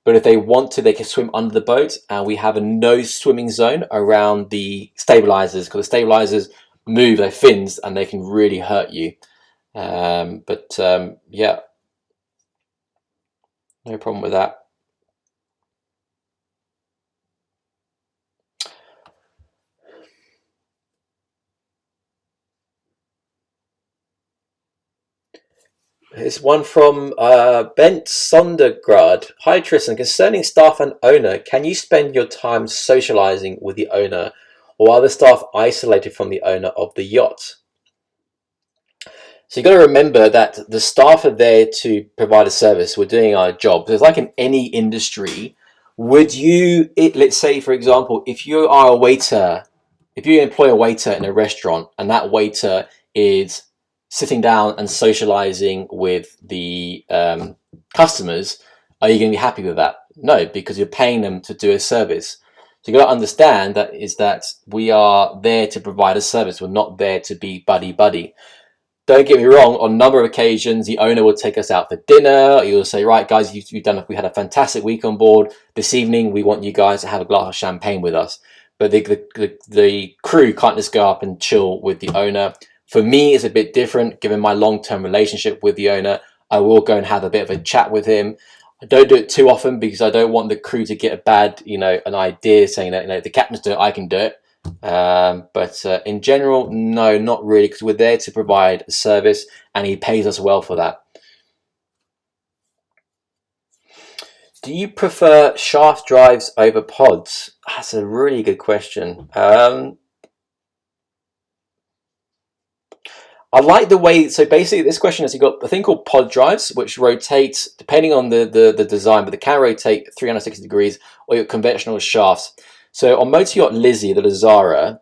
But if they want to, they can swim under the boat, and we have a no swimming zone around the stabilizers, because the stabilizers move their fins and they can really hurt you. Yeah, no problem with that. Here's one from Bent Sondergrad. Hi Tristan, concerning staff and owner, can you spend your time socializing with the owner, or are the staff isolated from the owner of the yacht? So you've got to remember that the staff are there to provide a service. We're doing our job. It's like in any industry. Let's say, for example, if you are a waiter, if you employ a waiter in a restaurant and that waiter is sitting down and socializing with the customers, are you going to be happy with that? No, because you're paying them to do a service. So you got to understand that we are there to provide a service. We're not there to be buddy. Don't get me wrong, on a number of occasions, the owner will take us out for dinner. He'll say, right, guys, we had a fantastic week on board. This evening, we want you guys to have a glass of champagne with us. But the crew can't just go up and chill with the owner. For me, it's a bit different. Given my long-term relationship with the owner, I will go and have a bit of a chat with him. I don't do it too often because I don't want the crew to get a bad, an idea saying that, the captain's do it, I can do it. But in general, no, not really, because we're there to provide a service and he pays us well for that. Do you prefer shaft drives over pods? That's a really good question. I like the way, so basically this question is, you've got a thing called pod drives, which rotates, depending on the design, but they can rotate 360 degrees, or your conventional shafts. So on Motor Yacht Lizzie, the Lazara,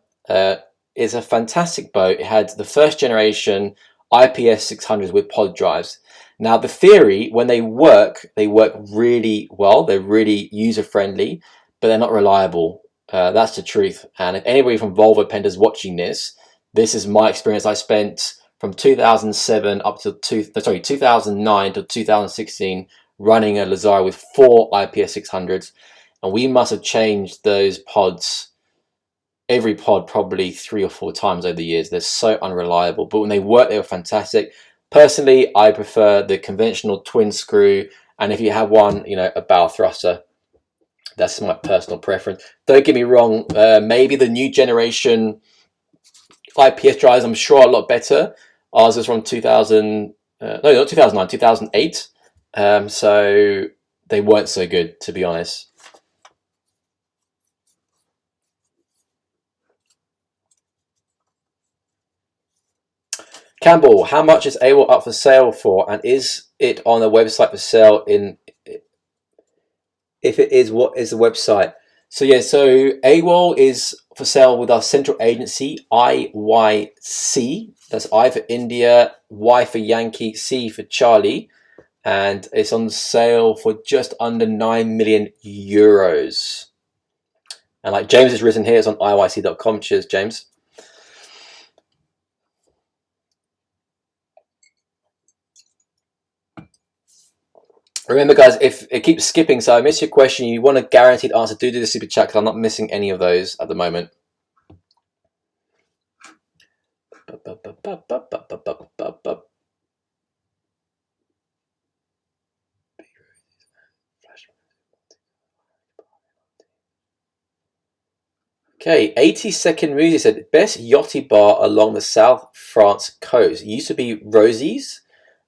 is a fantastic boat. It had the first generation IPS 600s with pod drives. Now the theory, when they work really well. They're really user-friendly, but they're not reliable. That's the truth. And if anybody from Volvo Pentas watching this is my experience. I spent from 2007 up to 2009 to 2016 running a Lazara with 4 IPS 600s, and we must have changed those pods, every pod, probably 3 or 4 times over the years. They're so unreliable, but when they work, they were fantastic. Personally, I prefer the conventional twin screw, and if you have one, a bow thruster. That's my personal preference. Don't get me wrong, maybe the new generation IPS drives, I'm sure, are a lot better. Ours is from 2000, no, not 2009, 2008. So they weren't so good, to be honest. Campbell, how much is AWOL up for sale for, and is it on a website for sale? If it is, what is the website? So yeah, so AWOL is for sale with our central agency, IYC. That's I for India, Y for Yankee, C for Charlie, and it's on sale for just under 9 million euros. And like James has written here, it's on iyc.com. Cheers, James. Remember, guys, if it keeps skipping, so I missed your question, you want a guaranteed answer, do the super chat, because I'm not missing any of those at the moment. Okay, 80-second music said, best yachty bar along the South France coast. It used to be Rosie's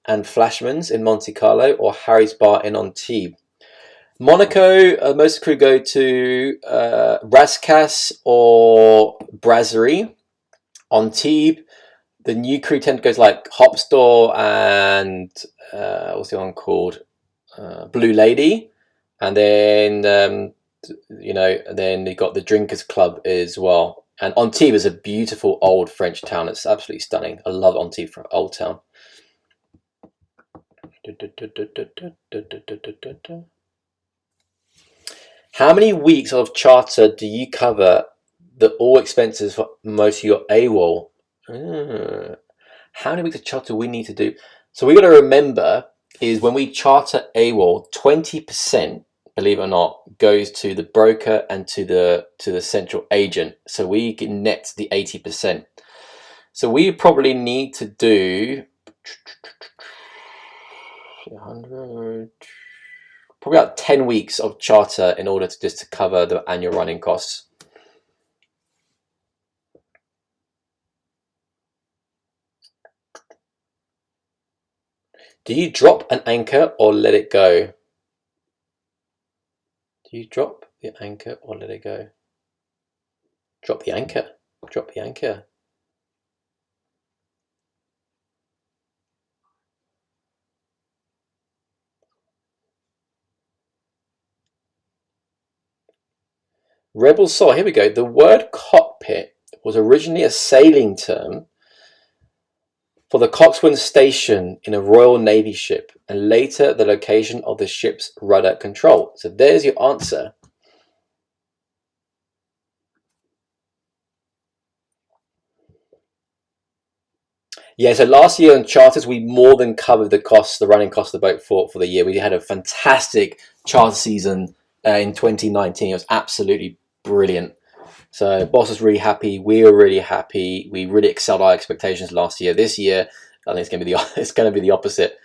and Flashman's in Monte Carlo, or Harry's Bar in Antibes. Monaco, most of the crew go to Rascasse or Brasserie. Antibes, the new crew tend to go to like Hopstore and what's the one called? Blue Lady. And then, then you got the Drinkers Club as well. And Antibes is a beautiful old French town. It's absolutely stunning. I love Antibes for old town. How many weeks of charter do you cover the all expenses for Motor Yacht AWOL? How many weeks of charter we need to do? So we got to remember is when we charter AWOL, 20%, believe it or not, goes to the broker and to the central agent. So we can net the 80%. So we probably need to do 100, probably about 10 weeks of charter in order to just to cover the annual running costs. Do you drop an anchor or let it go? Do you drop the anchor or let it go? Drop the anchor. Drop the anchor. Rebel Soul, here we go. The word cockpit was originally a sailing term for the coxswain station in a Royal Navy ship, and later the location of the ship's rudder control. So there's your answer. Yeah, so last year on charters, we more than covered the costs, the running cost of the boat for the year. We had a fantastic charter season in 2019. It was absolutely brilliant. So boss was really happy. We were really happy. We really excelled our expectations last year. This year, I think it's going to be it's going to be the opposite.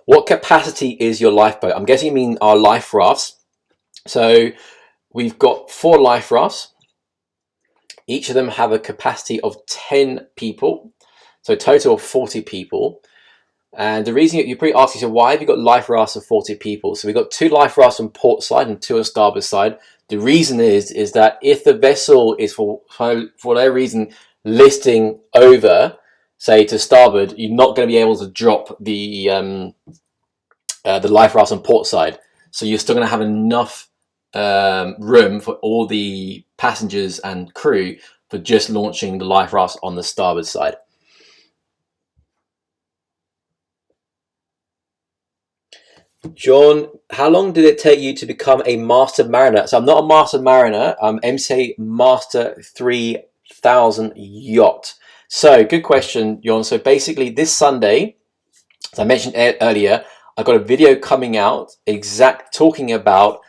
What capacity is your lifeboat? I'm guessing you mean our life rafts. So we've got 4 life rafts. Each of them have a capacity of 10 people, so a total of 40 people. And the reason you're probably asking, so why have you got life rafts of 40 people? So we've got 2 life rafts on port side and 2 on starboard side. The reason is that if the vessel is for whatever reason listing over, say to starboard, you're not going to be able to drop the life rafts on port side. So you're still going to have enough room for all the passengers and crew for just launching the life rafts on the starboard side. John, how long did it take you to become a master mariner? So I'm not a master mariner. I'm MCA Master 3000 Yacht. So good question, John. So basically this Sunday, as I mentioned earlier, I've got a video coming out talking about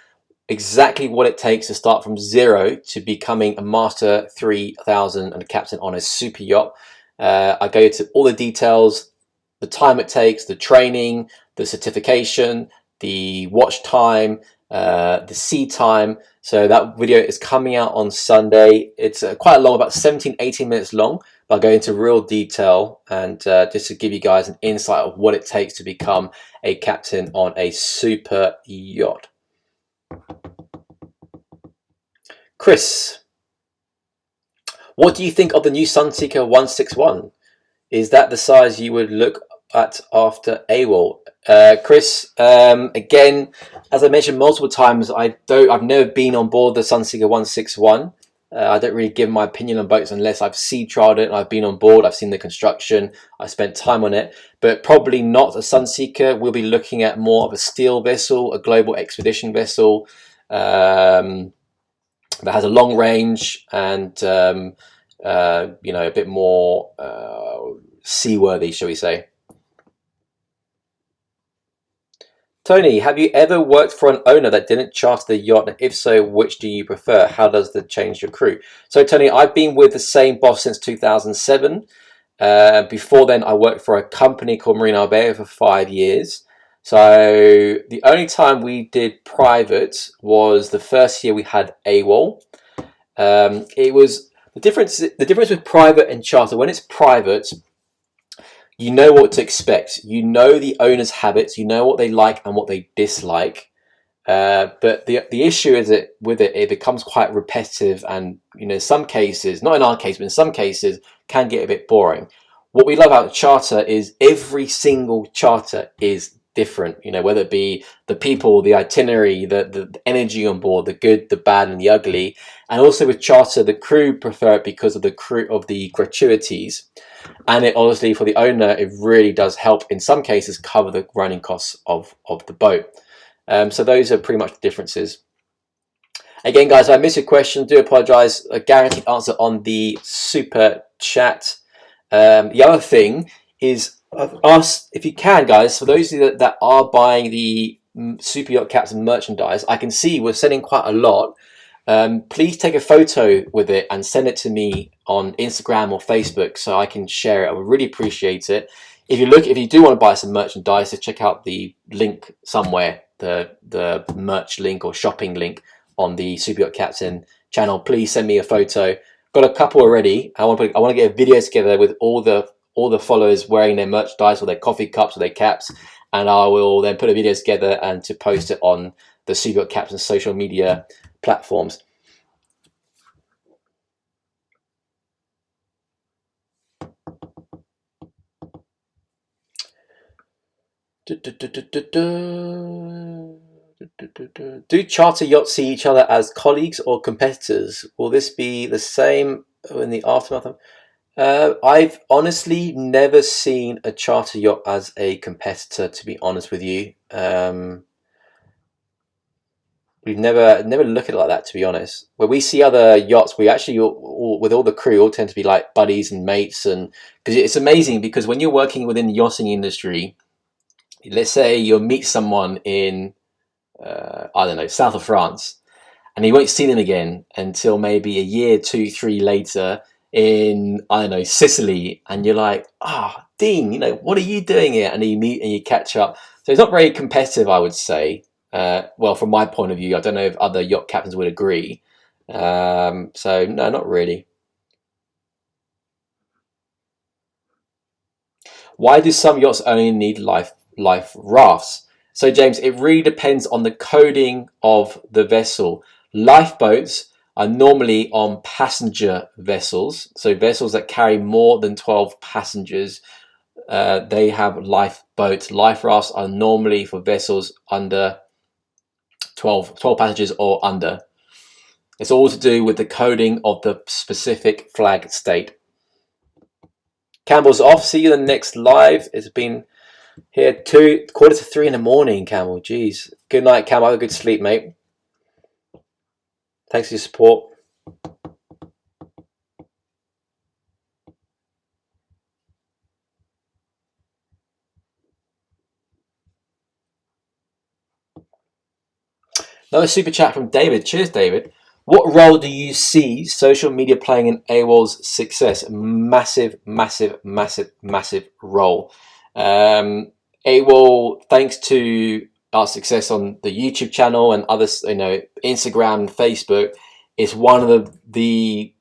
exactly what it takes to start from 0 to becoming a Master 3000 and a captain on a super yacht. I go into all the details, the time it takes, the training, the certification, the watch time, the sea time. So that video is coming out on Sunday. It's quite long, about 17-18 minutes long. But I'll go into real detail and just to give you guys an insight of what it takes to become a captain on a super yacht. Chris, what do you think of the new Sunseeker 161? Is that the size you would look at after AWOL? Chris, again, as I mentioned multiple times, I've never been on board the Sunseeker 161. I don't really give my opinion on boats unless I've sea trialed it and I've been on board, I've seen the construction, I spent time on it, but probably not a Sunseeker. We'll be looking at more of a steel vessel, a global expedition vessel that has a long range and you know, a bit more seaworthy, shall we say. Tony, have you ever worked for an owner that didn't charter the yacht? And if so, which do you prefer? How does that change your crew? So Tony, I've been with the same boss since 2007. Before then, I worked for a company called Marine Albert for 5 years. So the only time we did private was the first year we had AWOL. It was the difference with private and charter. When it's private, you know what to expect. You know the owner's habits. You know what they like and what they dislike. But the issue is that with it becomes quite repetitive, and you know, some cases, not in our case, but in some cases, can get a bit boring. What we love about charter is every single charter is different. You know, whether it be the people, the itinerary, the energy on board, the good, the bad, and the ugly. And also with charter, the crew prefer it because of the gratuities. And it obviously for the owner, it really does help in some cases cover the running costs of the boat. So those are pretty much the differences. Again, guys, if I missed your question, do apologize. A guaranteed answer on the super chat. The other thing is, ask if you can, guys, for those of you that are buying the Super Yacht Captain merchandise, I can see we're sending quite a lot. Please take a photo with it and send it to me on Instagram or Facebook so I can share it. I would really appreciate it. If you do want to buy some merchandise, so check out the link somewhere, the merch link or shopping link on the Super Yacht Captain channel. Please send me a photo. Got a couple already. I want to get a video together with all the followers wearing their merchandise or their coffee cups or their caps, and I will then put a video together and to post it on the Super Yacht Captain social media platforms. Do charter yachts see each other as colleagues or competitors? Will this be the same in the aftermath? I've honestly never seen a charter yacht as a competitor, to be honest with you. we've never look at it like that, to be honest. Where we see other yachts, we actually with all the crew all tend to be like buddies and mates, and because it's amazing because when you're working within the yachting industry, let's say you'll meet someone in I don't know, south of France, and you won't see them again until maybe a year, 2, 3 later in, I don't know, Sicily, and you're like, ah, Dean, you know, what are you doing here? And you meet and you catch up. So it's not very competitive, I would say. Well, from my point of view, I don't know if other yacht captains would agree. So no, not really. Why do some yachts only need life rafts? So James, it really depends on the coding of the vessel. Lifeboats are normally on passenger vessels, so vessels that carry more than 12 passengers. They have lifeboats. Life rafts are normally for vessels under 12 passengers or under. It's all to do with the coding of the specific flag state. Campbell's off. See you in the next live. It's been here 2:45 in the morning, Campbell. Jeez. Good night, Campbell. Have a good sleep, mate. Thanks for your support. Another super chat from David. Cheers, David. What role do you see social media playing in AWOL's success? Massive, massive, massive, massive role. AWOL, thanks to our success on the YouTube channel and others, you know, Instagram and Facebook, is one of the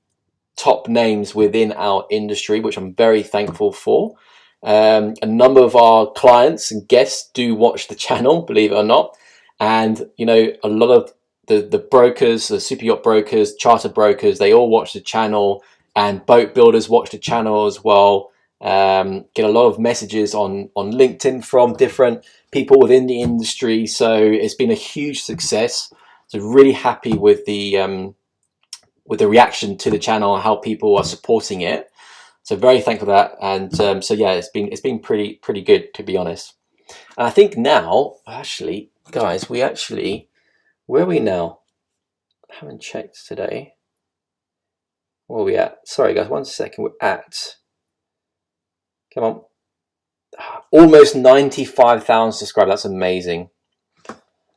top names within our industry, which I'm very thankful for. A number of our clients and guests do watch the channel, believe it or not. And, you know, a lot of the brokers, the super yacht brokers, charter brokers, they all watch the channel, and boat builders watch the channel as well. Get a lot of messages on LinkedIn from different people within the industry. So it's been a huge success. So really happy with the reaction to the channel and how people are supporting it. So very thankful for that. And so yeah, it's been pretty good, to be honest. And I think now, actually, guys, where are we now? I haven't checked today. Where are we at? Sorry, guys, 1 second. We're at, come on, almost 95,000 subscribers. That's amazing.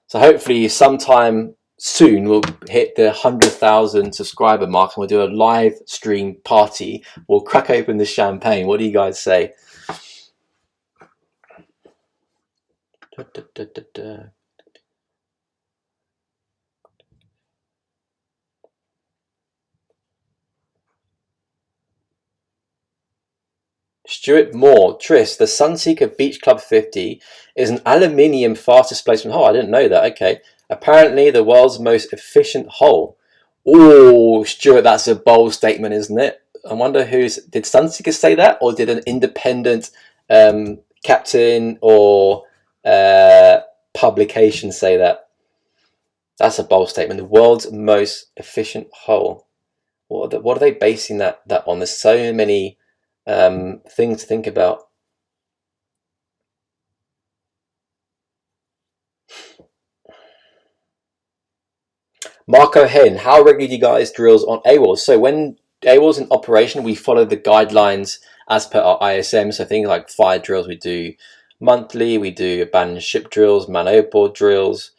So hopefully sometime soon we'll hit the 100,000 subscriber mark and we'll do a live stream party. We'll crack open the champagne. What do you guys say? Stuart Moore, Tris, the Sunseeker Beach Club 50 is an aluminium fast displacement hull. I didn't know that. Okay. Apparently the world's most efficient hull. Oh, Stuart, that's a bold statement, isn't it? I wonder did Sunseeker say that, or did an independent captain or publication say that? That's a bold statement. The world's most efficient hull. What are they basing that on? There's so many things to think about. Marco Hen, how regularly do you guys drills on AWOL? So when AWOL's in operation, we follow the guidelines as per our ISM. So things like fire drills we do monthly, we do abandoned ship drills, man overboard drills,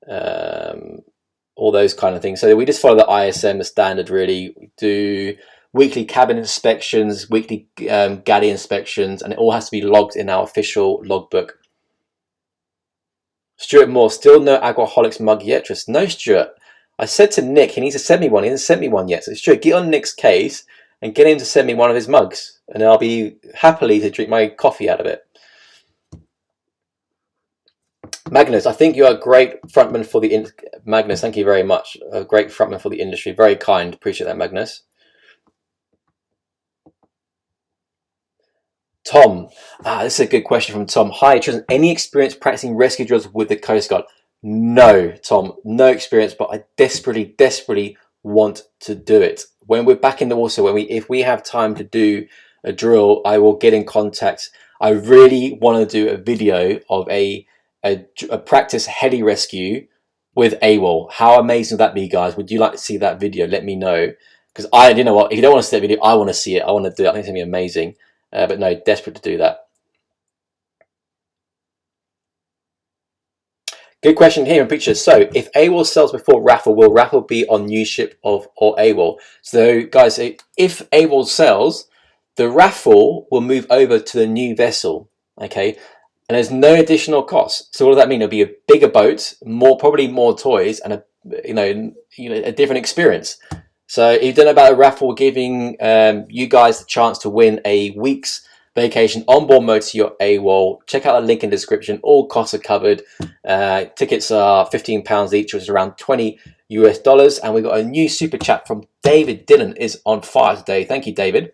all those kind of things. So we just follow the ISM, the standard really. We do weekly cabin inspections, weekly galley inspections, and it all has to be logged in our official logbook. Stuart Moore, still no Alcoholics mug yet? Just no, Stuart. I said to Nick he needs to send me one. He hasn't sent me one yet. So Stuart, get on Nick's case and get him to send me one of his mugs, and I'll be happily to drink my coffee out of it. Magnus, I think you are a great frontman for the Magnus, thank you very much. A great frontman for the industry. Very kind. Appreciate that, Magnus. Tom, this is a good question from Tom. Hi, Tristan. Any experience practicing rescue drills with the Coast Guard? No, Tom, no experience, but I desperately want to do it. When we're back in the water, if we have time to do a drill, I will get in contact. I really want to do a video of a practice heli rescue with AWOL. How amazing would that be, guys? Would you like to see that video? Let me know. Because you know what, if you don't want to see that video, I want to see it. I want to do it. I think it's going to be amazing. But no, desperate to do that. Good question here in pictures. So if AWOL sells before raffle, will raffle be on new ship or AWOL? So guys, if AWOL sells, the raffle will move over to the new vessel. Okay. And there's no additional cost. So what does that mean? It'll be a bigger boat, probably more toys, and a different experience. So if you don't know about a raffle, we're giving you guys the chance to win a week's vacation onboard Motor Yacht AWOL. Check out the link in the description. All costs are covered. Tickets are £15 each, which is around $20 US. And we've got a new super chat from David Dillon is on fire today. Thank you, David.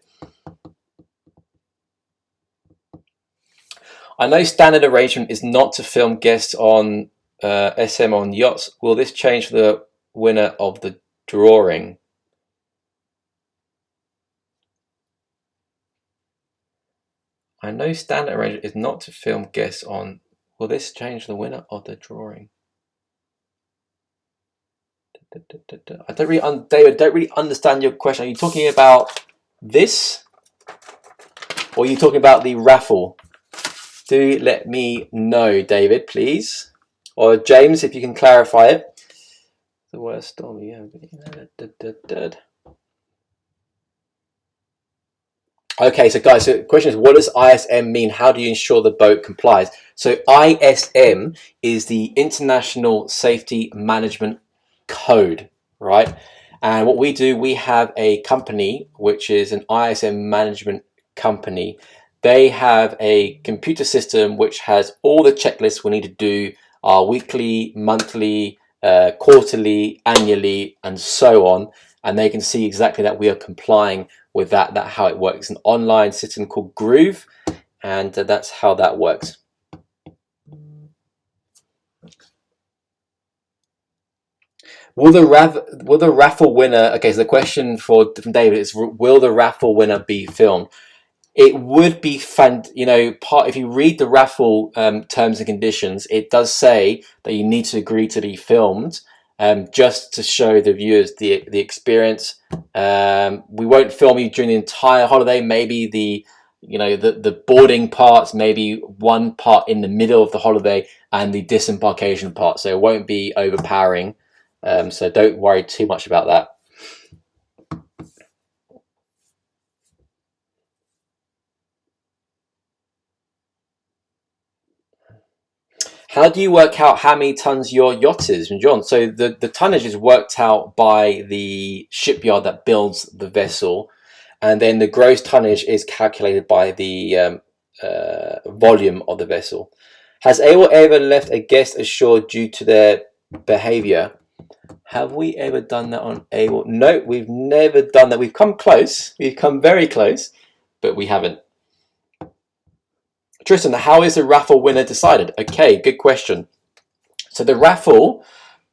I know standard arrangement is not to film guests on SM on yachts. Will this change for the winner of the drawing? I know standard arrangement is not to film guests on. Will this change the winner of the drawing? I don't really, David, don't really understand your question. Are you talking about this, or are you talking about the raffle? Do let me know, David, please, or James, if you can clarify it. The worst storm, yeah. Okay, so guys, so the question is, what does ISM mean? How do you ensure the boat complies? So ISM is the International Safety Management Code, right? And what we do, we have a company, which is an ISM management company. They have a computer system which has all the checklists we need to do, our weekly, monthly, quarterly, annually, and so on. And they can see exactly that we are complying with that. That's how it works. It's an online system called Groove, and that's how that works. Will the raffle winner? Okay, so the question from David is: will the raffle winner be filmed? It would be fun, if you read the raffle terms and conditions, it does say that you need to agree to be filmed, just to show the viewers the experience. We won't film you during the entire holiday. Maybe the boarding parts, maybe one part in the middle of the holiday, and the disembarkation part. So it won't be overpowering. So don't worry too much about that. How do you work out how many tons your yacht is, John? So the tonnage is worked out by the shipyard that builds the vessel, and then the gross tonnage is calculated by the volume of the vessel. Has AWOL ever left a guest ashore due to their behavior? Have we ever done that on AWOL? No, we've never done that. We've come close. We've come very close, but we haven't. Tristan, how is the raffle winner decided? Okay, good question. So the raffle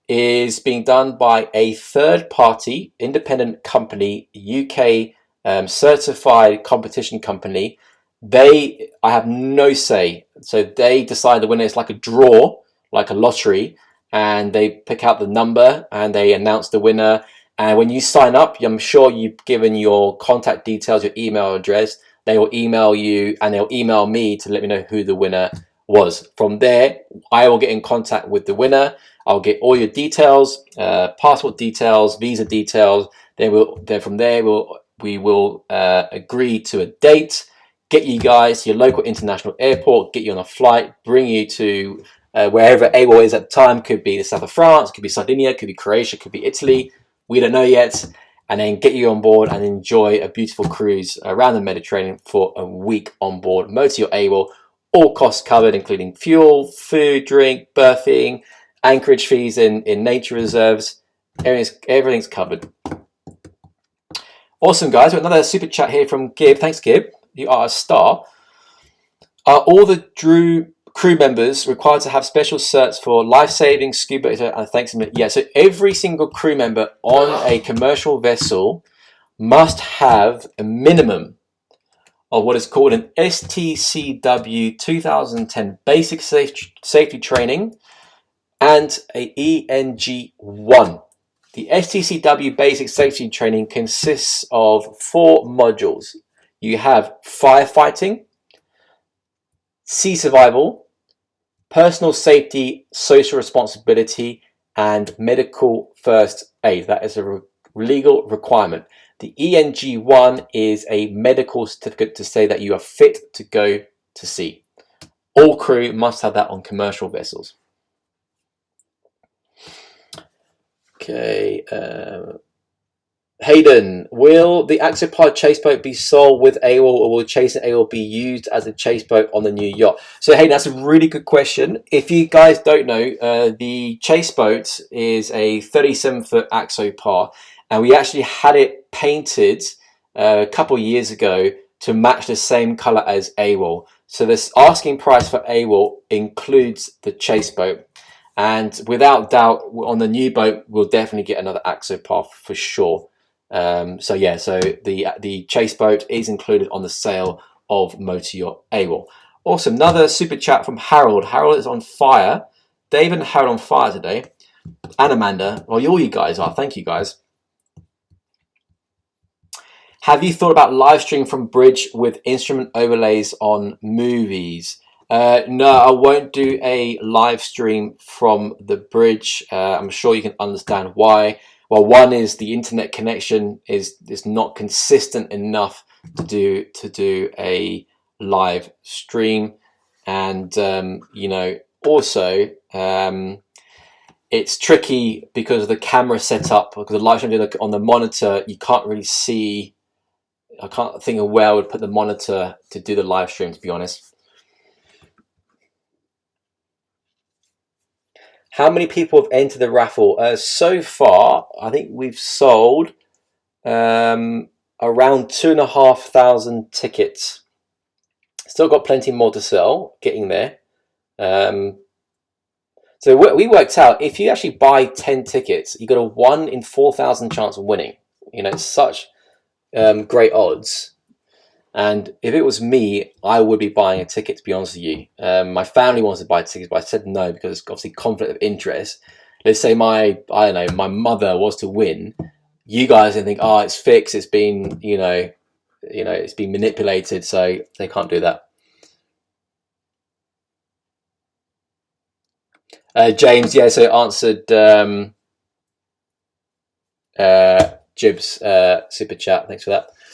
is being done by a third-party independent company, UK certified competition company. I have no say. So they decide the winner. It's like a draw, like a lottery, and they pick out the number and they announce the winner. And when you sign up, I'm sure you've given your contact details, your email address. They will email you and they'll email me to let me know who the winner was. From there, I will get in contact with the winner. I'll get all your details, passport details, visa details. Then from there, we will agree to a date, get you guys to your local international airport, get you on a flight, bring you to wherever AWOL is at the time. Could be the south of France, could be Sardinia, could be Croatia, could be Italy. We don't know yet. And then get you on board and enjoy a beautiful cruise around the Mediterranean for a week on board Motor Yacht AWOL. All costs covered, including fuel, food, drink, berthing, anchorage fees in nature reserves. Everything's covered. Awesome, guys. We've got another super chat here from Gib. Thanks, Gib. You are a star. Are all the crew members required to have special certs for life-saving, scuba, and thanks? Yeah, so every single crew member on a commercial vessel must have a minimum of what is called an STCW 2010 basic safety training, and a ENG1. The STCW basic safety training consists of 4 modules. You have firefighting, sea survival, personal safety, social responsibility, and medical first aid. That is a legal requirement. The ENG1 is a medical certificate to say that you are fit to go to sea. All crew must have that on commercial vessels. Okay, Hayden, will the Axopod chase boat be sold with AWOL, or will Chasing AWOL be used as a chase boat on the new yacht? So Hayden, that's a really good question. If you guys don't know, the chase boat is a 37-foot Axopod, and we actually had it painted a couple of years ago to match the same color as AWOL. So this asking price for AWOL includes the chase boat. And without doubt, on the new boat, we'll definitely get another Axopod for sure. So yeah, so the chase boat is included on the sale of Motor Yacht AWOL. Awesome. Another super chat from Harold. Harold is on fire. David and Harold on fire today. And Amanda. Well, all you guys are. Thank you, guys. Have you thought about live stream from bridge with instrument overlays on movies? No, I won't do a live stream from the bridge. I'm sure you can understand why. Well, one is the internet connection is not consistent enough to do a live stream, and you know, also it's tricky because of the camera setup. Because the live stream on the monitor, you can't really see. I can't think of where I would put the monitor to do the live stream, to be honest. How many people have entered the raffle? So far, I think we've sold around 2,500 tickets. Still got plenty more to sell, getting there. So we worked out, if you actually buy 10 tickets, you got a 1 in 4,000 chance of winning. You know, it's such great odds. And if it was me, I would be buying a ticket, to be honest with you. My family wants to buy tickets, but I said no because it's obviously conflict of interest. Let's say my mother was to win. You guys can think, oh, it's fixed. It's been, it's been manipulated, so they can't do that. James, yeah, so answered Jib's super chat. Thanks for that.